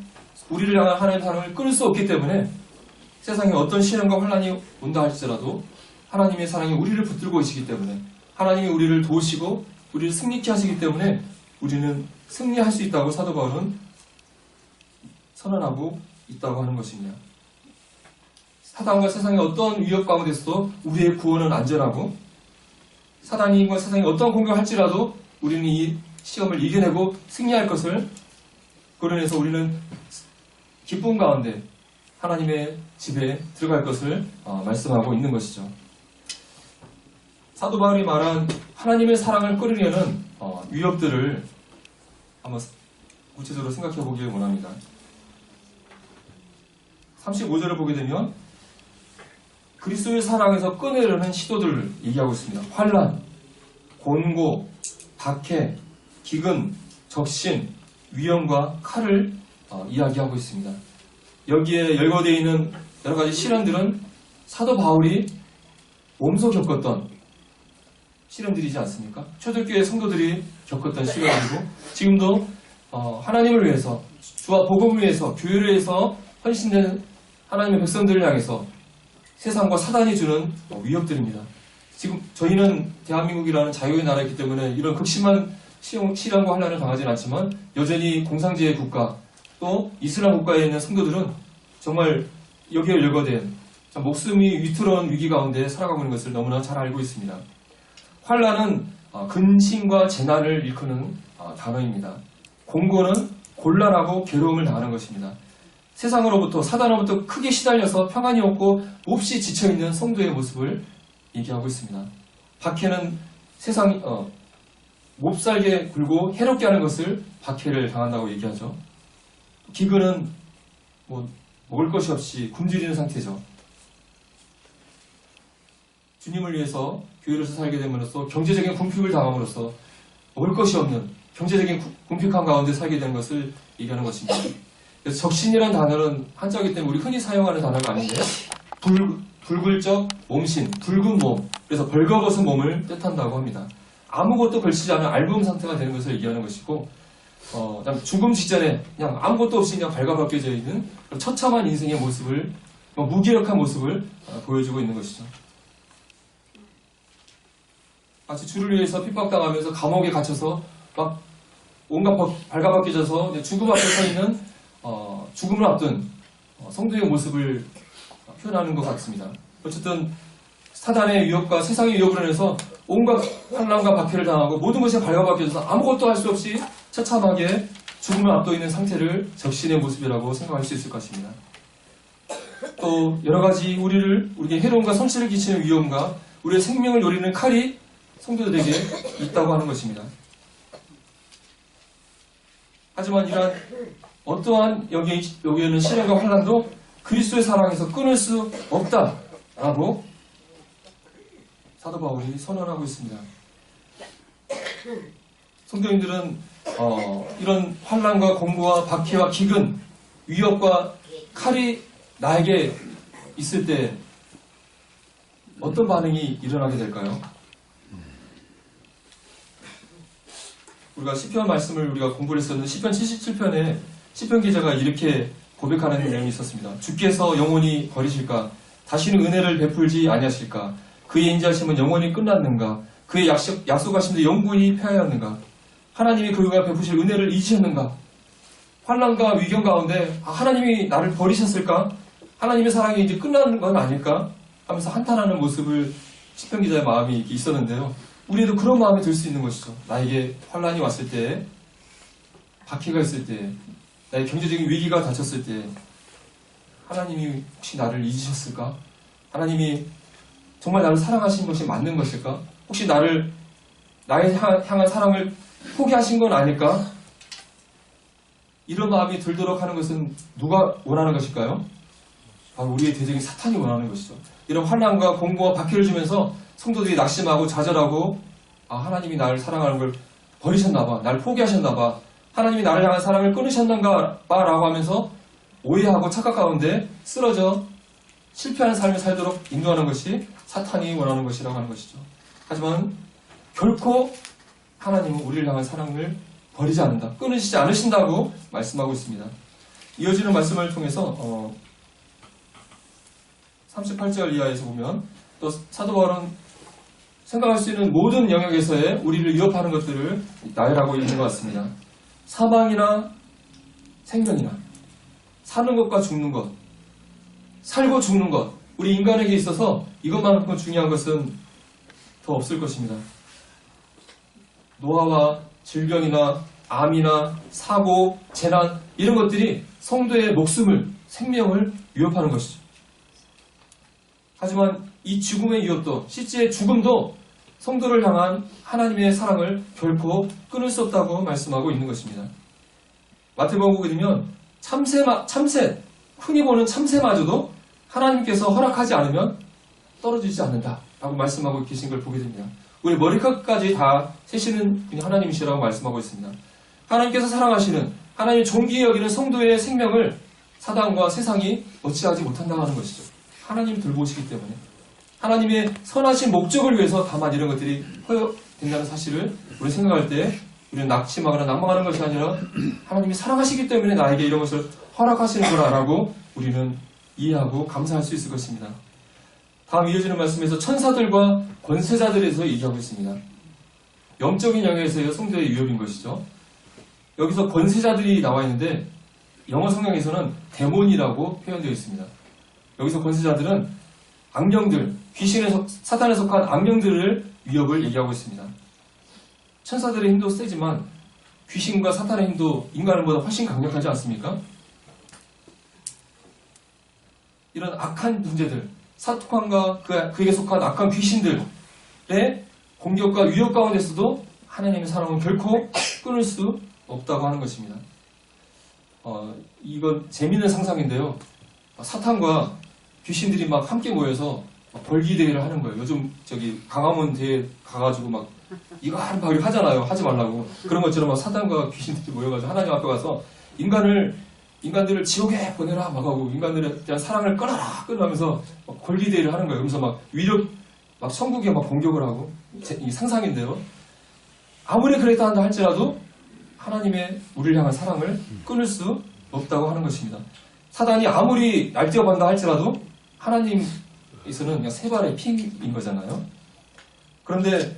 우리를 향한 하나님의 사랑을 끊을 수 없기 때문에 세상에 어떤 시련과 환난이 온다 할지라도 하나님의 사랑이 우리를 붙들고 계시기 때문에 하나님이 우리를 도우시고 우리를 승리케 하시기 때문에 우리는 승리할 수 있다고 사도 바울은 선언하고 있다고 하는 것입니다. 사단과 세상의 어떤 위협 가운데서도 우리의 구원은 안전하고 사단과 세상이 어떤 공격을 할지라도 우리는 이 시험을 이겨내고 승리할 것을, 그로 인해서 우리는 기쁨 가운데 하나님의 집에 들어갈 것을 말씀하고 있는 것이죠. 사도 바울이 말한 하나님의 사랑을 끌으려는 위협들을 한번 구체적으로 생각해 보길 원합니다. 35절을 보게 되면 그리스도의 사랑에서 끊으려는 시도들을 얘기하고 있습니다. 환난, 곤고, 박해, 기근, 적신, 위험과 칼을 이야기하고 있습니다. 여기에 열거되어 있는 여러 가지 시련들은 사도 바울이 몸소 겪었던 시련들이지 않습니까? 초대교회 성도들이 겪었던 시련이고 지금도 하나님을 위해서, 주와 복음을 위해서, 교회를 위해서 헌신된 하나님의 백성들을 향해서 세상과 사단이 주는 위협들입니다. 지금 저희는 대한민국이라는 자유의 나라이기 때문에 이런 극심한 시련과 환난을 당하지는 않지만 여전히 공산주의 국가 또 이슬람 국가에 있는 성도들은 정말 여기에 열거된 목숨이 위태로운 위기 가운데 살아가고 있는 것을 너무나 잘 알고 있습니다. 환난은 근심과 재난을 일컫는 단어입니다. 공고는 곤란하고 괴로움을 당하는 것입니다. 세상으로부터, 사단으로부터 크게 시달려서 평안이 없고 몹시 지쳐있는 성도의 모습을 얘기하고 있습니다. 박해는 세상이 몹살게 굴고 해롭게 하는 것을 박해를 당한다고 얘기하죠. 기근은 먹을 것이 없이 굶주리는 상태죠. 주님을 위해서 교회에서 살게 됨으로써 경제적인 궁핍을 당함으로써 먹을 것이 없는 경제적인 궁핍한 가운데 살게 되는 것을 얘기하는 것입니다. 그래서 적신이라는 단어는 한자이기 때문에 우리 흔히 사용하는 단어가 아닌데 붉을적 몸신, 붉은 몸, 그래서 벌거벗은 몸을 뜻한다고 합니다. 아무것도 걸치지 않은 얇은 상태가 되는 것을 얘기하는 것이고 죽음 직전에 그냥 아무것도 없이 그냥 발가벗겨져 있는 처참한 인생의 모습을, 무기력한 모습을 보여주고 있는 것이죠. 마치 주를 위해서 핍박당하면서 감옥에 갇혀서 막 온갖 발가벗겨져서 죽음 앞에 서 있는 죽음을 앞둔 성도의 모습을 표현하는 것 같습니다. 어쨌든 사단의 위협과 세상의 위협으로 인해서 온갖 환난과 박해를 당하고 모든 것이 발가벗겨져서 아무것도 할 수 없이 처참하게 죽음을 앞두고 있는 상태를 적신의 모습이라고 생각할 수 있을 것입니다. 또 여러 가지 우리에게 해로움과 손실을 끼치는 위험과 우리의 생명을 노리는 칼이 성도들에게 있다고 하는 것입니다. 하지만 이러한 어떠한 여기에는 시련과 환난도 그리스도의 사랑에서 끊을 수 없다라고 사도 바울이 선언하고 있습니다. 성도님들은 이런 환난과 공고와 박해와 기근, 위협과 칼이 나에게 있을 때 어떤 반응이 일어나게 될까요? 우리가 시편 말씀을 우리가 공부를 했었는데 시편 77편에 시편 기자가 이렇게 고백하는 내용이 있었습니다. 주께서 영원히 버리실까? 다시는 은혜를 베풀지 아니하실까? 그의 인자하심은 영원히 끝났는가? 그의 약속하심도 영원히 폐하였는가? 하나님이 그가 베푸실 은혜를 잊으셨는가? 환난과 위경 가운데 하나님이 나를 버리셨을까? 하나님의 사랑이 이제 끝나는 건 아닐까? 하면서 한탄하는 모습을 시편 기자의 마음이 있었는데요. 우리도 그런 마음이 들 수 있는 것이죠. 나에게 환난이 왔을 때, 박해가 있을 때, 나의 경제적인 위기가 닥쳤을 때 하나님이 혹시 나를 잊으셨을까? 하나님이 정말 나를 사랑하신 것이 맞는 것일까? 혹시 나의 향한 사랑을 포기하신 건 아닐까? 이런 마음이 들도록 하는 것은 누가 원하는 것일까요? 바로 우리의 대적인 사탄이 원하는 것이죠. 이런 환난과 공고와 박해를 주면서 성도들이 낙심하고 좌절하고 하나님이 나를 사랑하는 걸 버리셨나 봐. 나를 포기하셨나 봐. 하나님이 나를 향한 사랑을 끊으셨는가 봐 라고 하면서 오해하고 착각 가운데 쓰러져 실패하는 삶을 살도록 인도하는 것이 사탄이 원하는 것이라고 하는 것이죠. 하지만 결코 하나님은 우리를 향한 사랑을 버리지 않는다. 끊으시지 않으신다고 말씀하고 있습니다. 이어지는 말씀을 통해서 38절 이하에서 보면 또 사도 바울은 생각할 수 있는 모든 영역에서의 우리를 위협하는 것들을 나열하고 있는 것 같습니다. 사망이나 생명이나 사는 것과 죽는 것, 살고 죽는 것, 우리 인간에게 있어서 이것만큼 중요한 것은 더 없을 것입니다. 노화와 질병이나 암이나 사고, 재난 이런 것들이 성도의 목숨을, 생명을 위협하는 것이죠. 하지만 이 죽음의 위협도, 실제의 죽음도 성도를 향한 하나님의 사랑을 결코 끊을 수 없다고 말씀하고 있는 것입니다. 마태복음에 보면 참새, 흔히 보는 참새마저도 하나님께서 허락하지 않으면 떨어지지 않는다라고 말씀하고 계신 걸 보게 됩니다. 우리 머리끝까지 다 세시는 분이 하나님이시라고 말씀하고 있습니다. 하나님께서 사랑하시는, 하나님 존귀히 여기는 성도의 생명을 사단과 세상이 어찌하지 못한다고 하는 것이죠. 하나님 돌보시기 때문에 하나님의 선하신 목적을 위해서 다만 이런 것들이 허용된다는 사실을 우리 생각할 때 우리는 낙심하거나 낭망하는 것이 아니라 하나님이 사랑하시기 때문에 나에게 이런 것을 허락하시는 거라고 우리는 이해하고 감사할 수 있을 것입니다. 다음 이어지는 말씀에서 천사들과 권세자들에서 얘기하고 있습니다. 영적인 영역에서의 성도의 위협인 것이죠. 여기서 권세자들이 나와 있는데 영어 성경에서는 데몬이라고 표현되어 있습니다. 여기서 권세자들은 악령들, 사탄에 속한 악령들을 위협을 얘기하고 있습니다. 천사들의 힘도 세지만 귀신과 사탄의 힘도 인간보다 훨씬 강력하지 않습니까? 이런 악한 문제들, 사탄과 그에게 속한 악한 귀신들의 공격과 위협 가운데서도 하나님의 사랑은 결코 끊을 수 없다고 하는 것입니다. 이건 재미있는 상상인데요. 사탄과 귀신들이 막 함께 모여서 벌기 대회를 하는 거예요. 요즘 강화문 대회 가가지고 막 이거 하잖아요. 하지 말라고. 그런 것처럼 막 사탄과 귀신들이 모여가지고 하나님 앞에 가서 인간들을 지옥에 보내라 막 하고 인간들에 대한 사랑을 끊으면서 골기 대회를 하는 거예요. 그러면서 막 막 천국에 막 공격을 하고 이 상상인데요. 아무리 그랬다 한다 할지라도 하나님의 우리를 향한 사랑을 끊을 수 없다고 하는 것입니다. 사단이 아무리 날뛰어간다 할지라도 하나님에서는 그냥 세 발의 피인 거잖아요. 그런데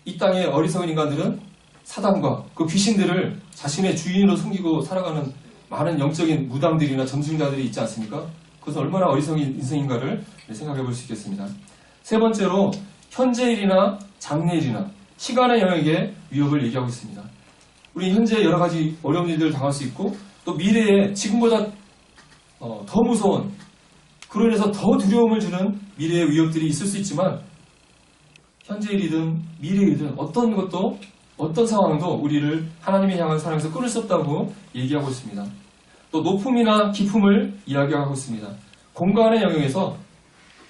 이 땅의 어리석은 인간들은 사단과 그 귀신들을 자신의 주인으로 섬기고 살아가는 많은 영적인 무당들이나 점술자들이 있지 않습니까? 그것은 얼마나 어리석은 인생인가를 생각해 볼 수 있겠습니다. 세 번째로 현재일이나 장래일이나 시간의 영역에 위협을 얘기하고 있습니다. 우리 현재 여러 가지 어려운 일들을 당할 수 있고 또 미래에 지금보다 더 무서운, 그로 인해서 더 두려움을 주는 미래의 위협들이 있을 수 있지만 현재일이든 미래일이든 어떤 것도 어떤 상황도 우리를 하나님의 향한 사랑에서 끊을 수 없다고 얘기하고 있습니다. 또 높음이나 깊음을 이야기하고 있습니다. 공간의 영역에서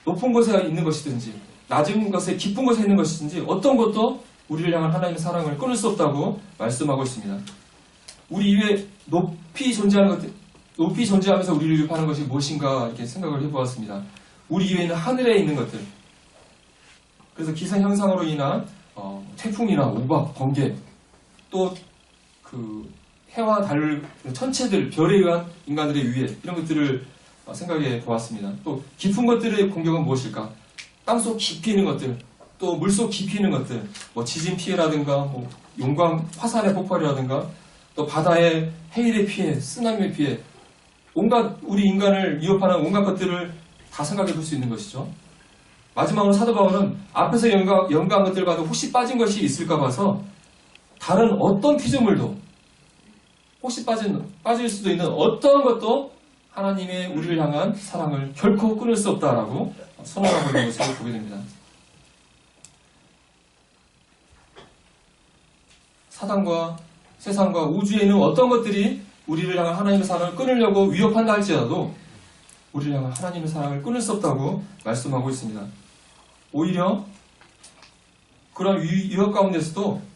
높은 곳에 있는 것이든지 낮은 곳에 깊은 곳에 있는 것이든지 어떤 것도 우리를 향한 하나님의 사랑을 끊을 수 없다고 말씀하고 있습니다. 우리 이외에 높이 존재하면서 우리를 위협하는 것이 무엇인가 이렇게 생각을 해보았습니다. 우리 위에 있는 하늘에 있는 것들. 그래서 기상 현상으로 인한 태풍이나 우박, 번개, 또 그 해와 달, 천체들, 별에 의한 인간들의 위해 이런 것들을 생각해 보았습니다. 또 깊은 것들의 공격은 무엇일까? 땅속 깊이 있는 것들, 또 물속 깊이 있는 것들, 뭐 지진 피해라든가, 뭐 용광 화산의 폭발이라든가, 또 바다의 해일의 피해, 쓰나미의 피해, 온갖 우리 인간을 위협하는 온갖 것들을 다 생각해 볼 수 있는 것이죠. 마지막으로 사도 바울은 앞에서 연구한 것들과도 혹시 빠진 것이 있을까 봐서 다른 어떤 피조물도 혹시 빠질 수도 있는 어떤 것도 하나님의 우리를 향한 사랑을 결코 끊을 수 없다라고 선언하고 있는 것을 보게 됩니다. 사단과 세상과 우주에 있는 어떤 것들이 우리를 향한 하나님의 사랑을 끊으려고 위협한다 할지라도 우리를 향한 하나님의 사랑을 끊을 수 없다고 말씀하고 있습니다. 오히려 그런 위협 가운데서도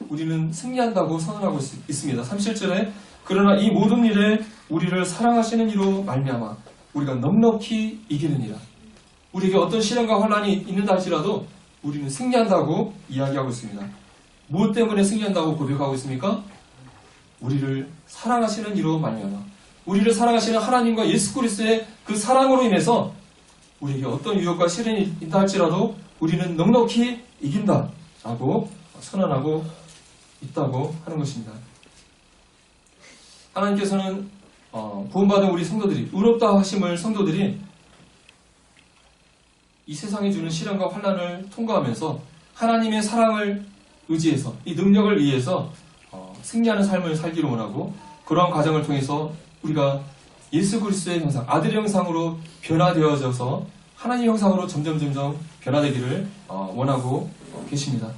우리는 승리한다고 선언하고 있습니다. 37절에 그러나 이 모든 일에 우리를 사랑하시는 이로 말미암아 우리가 넉넉히 이기느니라. 우리에게 어떤 시련과 환난이 있는다 할지라도 우리는 승리한다고 이야기하고 있습니다. 무엇 때문에 승리한다고 고백하고 있습니까? 우리를 사랑하시는 이로 말미암아 우리를 사랑하시는 하나님과 예수 그리스도의 그 사랑으로 인해서 우리에게 어떤 위협과 시련이 있다 할지라도 우리는 넉넉히 이긴다라고 선언하고 있다고 하는 것입니다. 하나님께서는 구원받은 우리 성도들이 의롭다 하심을 성도들이 이 세상이 주는 시련과 환난을 통과하면서 하나님의 사랑을 의지해서 이 능력을 위해서 승리하는 삶을 살기를 원하고 그러한 과정을 통해서 우리가 예수 그리스도의 형상, 아들의 형상으로 변화되어져서 하나님 형상으로 점점 변화되기를 원하고 계십니다.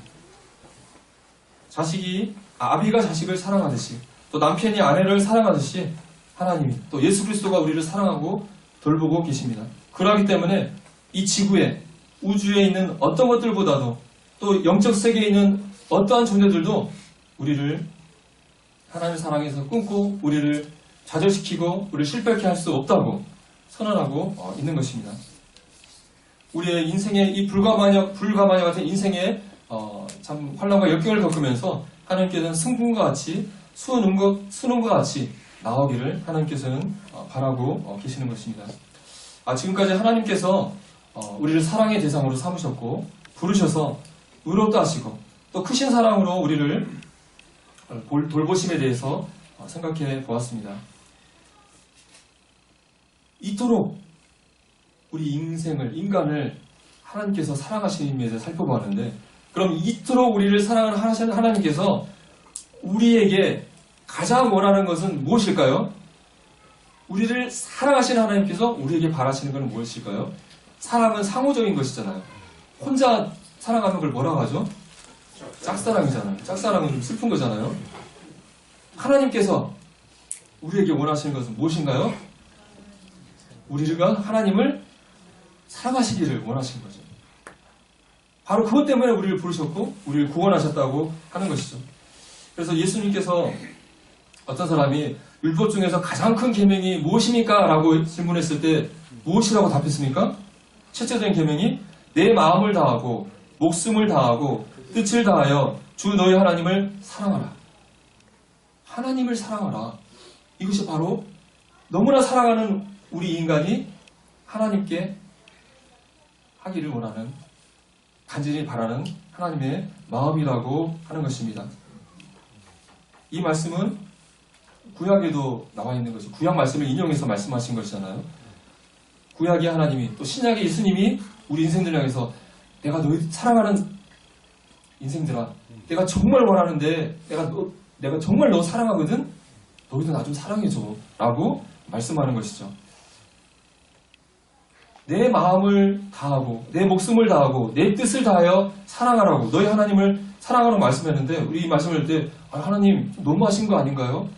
아비가 자식을 사랑하듯이 또 남편이 아내를 사랑하듯이 하나님이 또 예수 그리스도가 우리를 사랑하고 돌보고 계십니다. 그러하기 때문에 이 지구에 우주에 있는 어떤 것들보다도 또 영적 세계에 있는 어떠한 존재들도 우리를 하나님의 사랑에서 끊고 우리를 좌절시키고 우리를 실패하게 할 수 없다고 선언하고 있는 것입니다. 우리의 인생의 이 불가마녀 같은 인생의 참 환난과 역경을 겪으면서 하나님께서는 승분과 같이 수능과 같이 나오기를 하나님께서는 바라고 계시는 것입니다. 지금까지 하나님께서 우리를 사랑의 대상으로 삼으셨고 부르셔서 의롭다 하시고 또 크신 사랑으로 우리를 돌보심에 대해서 생각해 보았습니다. 이토록 우리 인간을 하나님께서 사랑하시는 의미에서 살펴보았는데 그럼 이토록 우리를 사랑을 하시는 하나님께서 우리에게 가장 원하는 것은 무엇일까요? 우리를 사랑하시는 하나님께서 우리에게 바라시는 것은 무엇일까요? 사랑은 상호적인 것이잖아요. 혼자 사랑하는 걸 뭐라고 하죠? 짝사랑이잖아요. 짝사랑은 좀 슬픈 거잖아요. 하나님께서 우리에게 원하시는 것은 무엇인가요? 우리가 하나님을 사랑하시기를 원하시는 거죠. 바로 그것 때문에 우리를 부르셨고 우리를 구원하셨다고 하는 것이죠. 그래서 예수님께서 어떤 사람이 율법 중에서 가장 큰 계명이 무엇입니까? 라고 질문했을 때 무엇이라고 답했습니까? 첫째된 계명이 내 마음을 다하고 목숨을 다하고 뜻을 다하여 주 너희 하나님을 사랑하라. 하나님을 사랑하라. 이것이 바로 너무나 사랑하는 우리 인간이 하나님께 하기를 원하는 간절히 바라는 하나님의 마음이라고 하는 것입니다. 이 말씀은 구약에도 나와 있는 것이 구약 말씀을 인용해서 말씀하신 것이잖아요. 구약의 하나님이 또 신약의 예수님이 우리 인생들 향해서 내가 너희 사랑하는 인생들아 내가 정말 원하는데 내가 정말 너 사랑하거든 너희도 나 좀 사랑해줘 라고 말씀하는 것이죠. 내 마음을 다하고 내 목숨을 다하고 내 뜻을 다하여 사랑하라고 너희 하나님을 사랑하라고 말씀했는데 우리 이 말씀을 할 때 하나님 너무하신 거 아닌가요?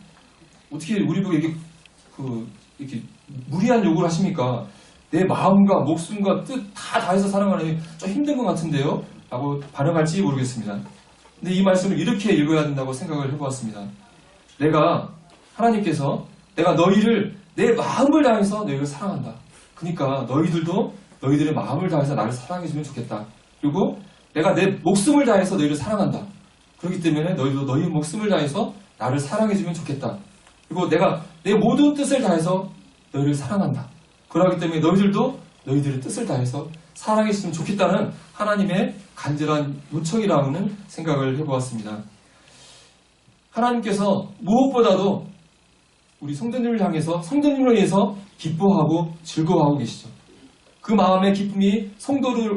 어떻게 우리 보고 이렇게 무리한 요구를 하십니까? 내 마음과 목숨과 뜻 다 다해서 사랑하는 게 좀 힘든 것 같은데요? 라고 반응할지 모르겠습니다. 근데 이 말씀을 이렇게 읽어야 된다고 생각을 해보았습니다. 하나님께서 내가 너희를 내 마음을 다해서 너희를 사랑한다. 그러니까 너희들도 너희들의 마음을 다해서 나를 사랑해주면 좋겠다. 그리고 내가 내 목숨을 다해서 너희를 사랑한다. 그렇기 때문에 너희도 너희 목숨을 다해서 나를 사랑해주면 좋겠다. 그리고 내가 내 모든 뜻을 다해서 너희를 사랑한다. 그러기 때문에 너희들도 너희들의 뜻을 다해서 사랑해주면 좋겠다는 하나님의 간절한 요청이라는 생각을 해보았습니다. 하나님께서 무엇보다도 우리 성도님을 향해서 성도님을 위해서 기뻐하고 즐거워하고 계시죠. 그 마음의 기쁨이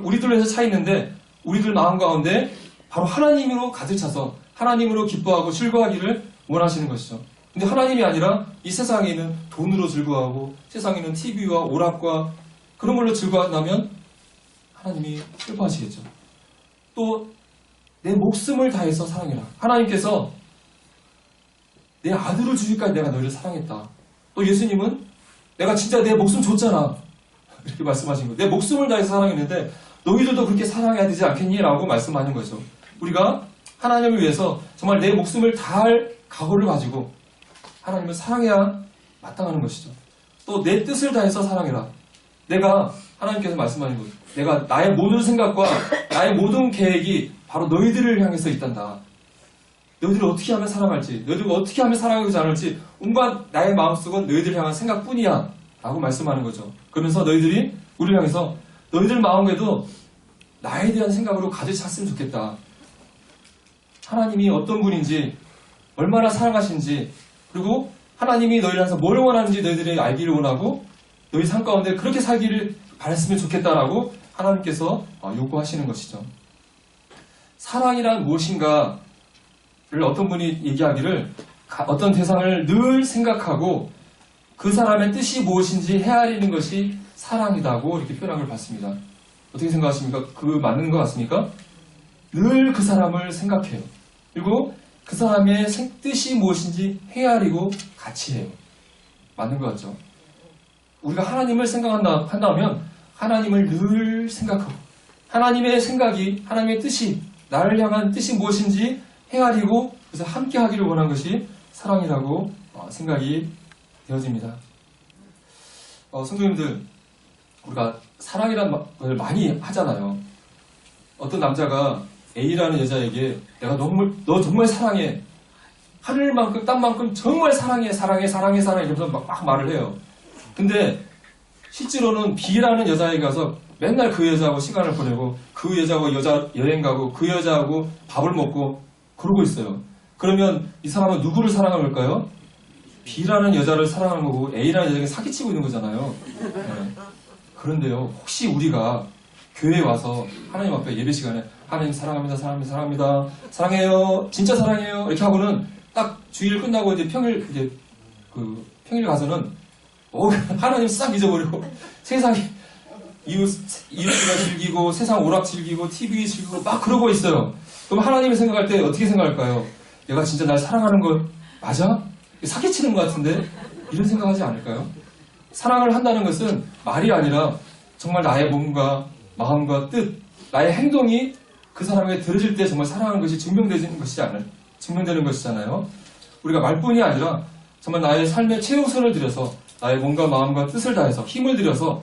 우리들을 해서 차 있는데 우리들 마음 가운데 바로 하나님으로 가득 차서 하나님으로 기뻐하고 즐거워하기를 원하시는 것이죠. 근데 하나님이 아니라 이 세상에 있는 돈으로 즐거워하고 세상에 있는 TV와 오락과 그런 걸로 즐거워한다면 하나님이 슬퍼하시겠죠. 또 내 목숨을 다해서 사랑해라. 하나님께서 내 아들을 주기까지 내가 너희를 사랑했다. 또 예수님은 내가 진짜 내 목숨 줬잖아. 이렇게 말씀하신 거예요. 내 목숨을 다해서 사랑했는데 너희들도 그렇게 사랑해야 되지 않겠니? 라고 말씀하는 거죠. 우리가 하나님을 위해서 정말 내 목숨을 다할 각오를 가지고 하나님을 사랑해야 마땅하는 것이죠. 또 내 뜻을 다해서 사랑해라. 내가 하나님께서 말씀하는 것, 내가 나의 모든 생각과 나의 모든 계획이 바로 너희들을 향해서 있단다. 너희들을 어떻게 하면 사랑할지, 너희들을 어떻게 하면 사랑하지 않을지 온갖 나의 마음속은 너희들을 향한 생각뿐이야 라고 말씀하는 거죠. 그러면서 너희들이 우리를 향해서 너희들 마음에도 나에 대한 생각으로 가득 찼으면 좋겠다. 하나님이 어떤 분인지, 얼마나 사랑하시는지, 그리고 하나님이 너희를 향해서 뭘 원하는지 너희들이 알기를 원하고 너희 삶 가운데 그렇게 살기를 바랬으면 좋겠다라고 하나님께서 요구하시는 것이죠. 사랑이란 무엇인가를 어떤 분이 얘기하기를 어떤 대상을 늘 생각하고 그 사람의 뜻이 무엇인지 헤아리는 것이 사랑이라고 이렇게 표현한 걸 봤습니다. 어떻게 생각하십니까? 그 맞는 것 같습니까? 늘 그 사람을 생각해요. 그리고 그 사람의 뜻이 무엇인지 헤아리고 같이 해요. 맞는 것 같죠? 우리가 하나님을 생각한다면 하나님을 늘 생각하고 하나님의 생각이, 하나님의 뜻이, 나를 향한 뜻이 무엇인지 헤아리고 그래서 함께 하기를 원한 것이 사랑이라고 생각이 되어집니다. 성도님들, 우리가 사랑이라는 걸 많이 하잖아요. 어떤 남자가 A라는 여자에게 내가 너 정말 사랑해. 하늘만큼 땅만큼 정말 사랑해 이러면서 막 말을 해요. 근데 실제로는 B라는 여자에게 가서 맨날 그 여자하고 시간을 보내고 그 여자하고 여행 가고 그 여자하고 밥을 먹고 그러고 있어요. 그러면 이 사람은 누구를 사랑하는 걸까요? B라는 여자를 사랑하는 거고 A라는 여자에게 사기치고 있는 거잖아요. 네. 그런데요, 혹시 우리가 교회에 와서 하나님 앞에 예배 시간에 하나님 사랑합니다, 사랑해요, 진짜 사랑해요 이렇게 하고는 딱 주일 끝나고 이제 평일 가서는 하나님 싹 잊어버리고 세상에 이웃과 즐기고 세상 오락 즐기고 TV 즐기고 막 그러고 있어요. 그럼 하나님이 생각할 때 어떻게 생각할까요? 내가 진짜 날 사랑하는 거 맞아? 사기치는 것 같은데? 이런 생각하지 않을까요? 사랑을 한다는 것은 말이 아니라 정말 나의 몸과 마음과 뜻, 나의 행동이 그 사람에게 들어질 때 정말 사랑하는 것이 증명되는 것이잖아요. 우리가 말뿐이 아니라 정말 나의 삶의 최우선을 들여서 나의 몸과 마음과 뜻을 다해서 힘을 들여서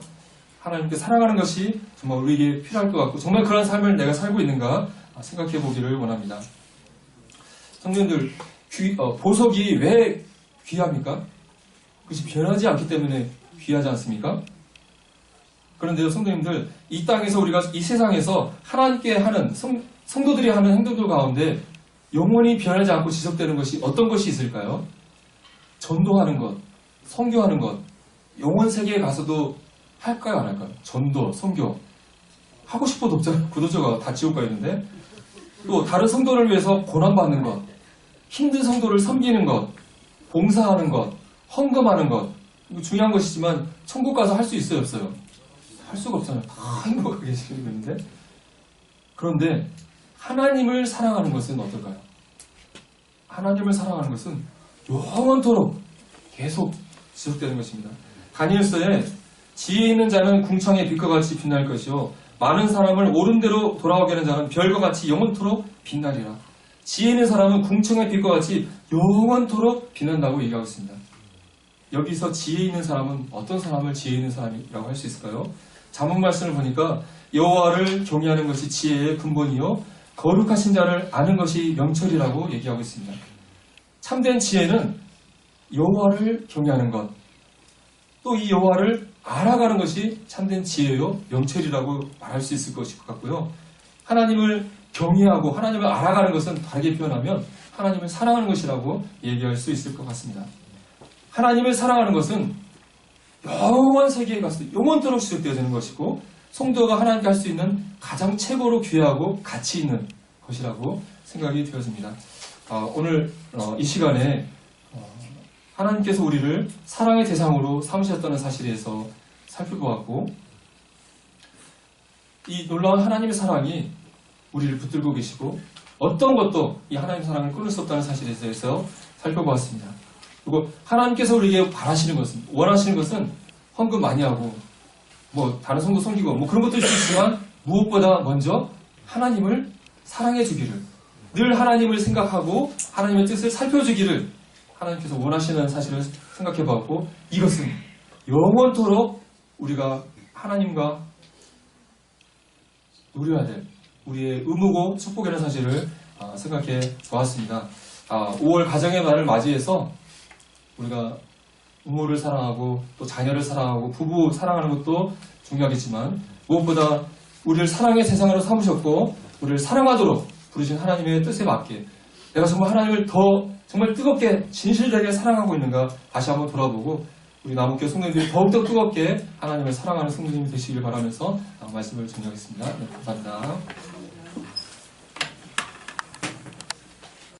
하나님께 사랑하는 것이 정말 우리에게 필요할 것 같고 정말 그런 삶을 내가 살고 있는가 생각해 보기를 원합니다. 성도님들, 보석이 왜 귀합니까? 그것이 변하지 않기 때문에 귀하지 않습니까? 그런데요, 성도님들, 이 땅에서 우리가 이 세상에서 하나님께 하는 성도들이 하는 행동들 가운데 영원히 변하지 않고 지속되는 것이 어떤 것이 있을까요? 전도하는 것, 선교하는 것, 영원 세계에 가서도 할까요, 안 할까요? 전도, 선교 하고 싶어도 없잖아요. 구도자가 다 지옥 가 있는데. 또 다른 성도를 위해서 고난받는 것, 힘든 성도를 섬기는 것, 봉사하는 것, 헌금하는 것, 이거 중요한 것이지만 천국 가서 할 수 있어요, 없어요? 할 수가 없잖아요. 다 행복하게 계시고 있는데. 그런데 하나님을 사랑하는 것은 어떨까요? 하나님을 사랑하는 것은 영원토록 계속 지속되는 것입니다. 다니엘서에 지혜 있는 자는 궁창의 빛과 같이 빛날 것이요 많은 사람을 옳은 대로 돌아오게 하는 자는 별과 같이 영원토록 빛나리라. 지혜 있는 사람은 궁창의 빛과 같이 영원토록 빛난다고 얘기하고 있습니다. 여기서 지혜 있는 사람은 어떤 사람을 지혜 있는 사람이라고 할 수 있을까요? 잠언 말씀을 보니까 여호와를 경외하는 것이 지혜의 근본이요 거룩하신 자를 아는 것이 명철이라고 얘기하고 있습니다. 참된 지혜는 여호와를 경외하는 것, 또 이 여호와를 알아가는 것이 참된 지혜요 명철이라고 말할 수 있을 것일 것 같고요. 하나님을 경외하고 하나님을 알아가는 것은 다르게 표현하면 하나님을 사랑하는 것이라고 얘기할 수 있을 것 같습니다. 하나님을 사랑하는 것은 영원 세계에 가서 영원토록 지속되어지는 것이고 성도가 하나님께 할 수 있는 가장 최고로 귀하고 가치 있는 것이라고 생각이 되어집니다. 오늘 이 시간에 하나님께서 우리를 사랑의 대상으로 삼으셨다는 사실에 대해서 살펴보았고 이 놀라운 하나님의 사랑이 우리를 붙들고 계시고 어떤 것도 이 하나님의 사랑을 끊을 수 없다는 사실에 대해서 살펴보았습니다. 그리고 하나님께서 우리에게 바라시는 것은 원하시는 것은 헌금 많이 하고 뭐 다른 성도 섬기고 뭐 그런 것도 있지만 무엇보다 먼저 하나님을 사랑해 주기를 늘 하나님을 생각하고 하나님의 뜻을 살펴주기를 하나님께서 원하시는 사실을 생각해 보았고 이것은 영원토록 우리가 하나님과 누려야 될 우리의 의무고 축복이라는 사실을 생각해 보았습니다. 5월 가정의 날을 맞이해서 우리가 부모를 사랑하고 또 자녀를 사랑하고 부부 사랑하는 것도 중요하겠지만 무엇보다 우리를 사랑의 대상으로 삼으셨고 우리를 사랑하도록 부르신 하나님의 뜻에 맞게 내가 정말 하나님을 더 정말 뜨겁게 진실되게 사랑하고 있는가 다시 한번 돌아보고 우리 남은교회 성도님들이 더욱더 뜨겁게 하나님을 사랑하는 성도님이 되시길 바라면서 말씀을 정리하겠습니다. 네, 감사합니다.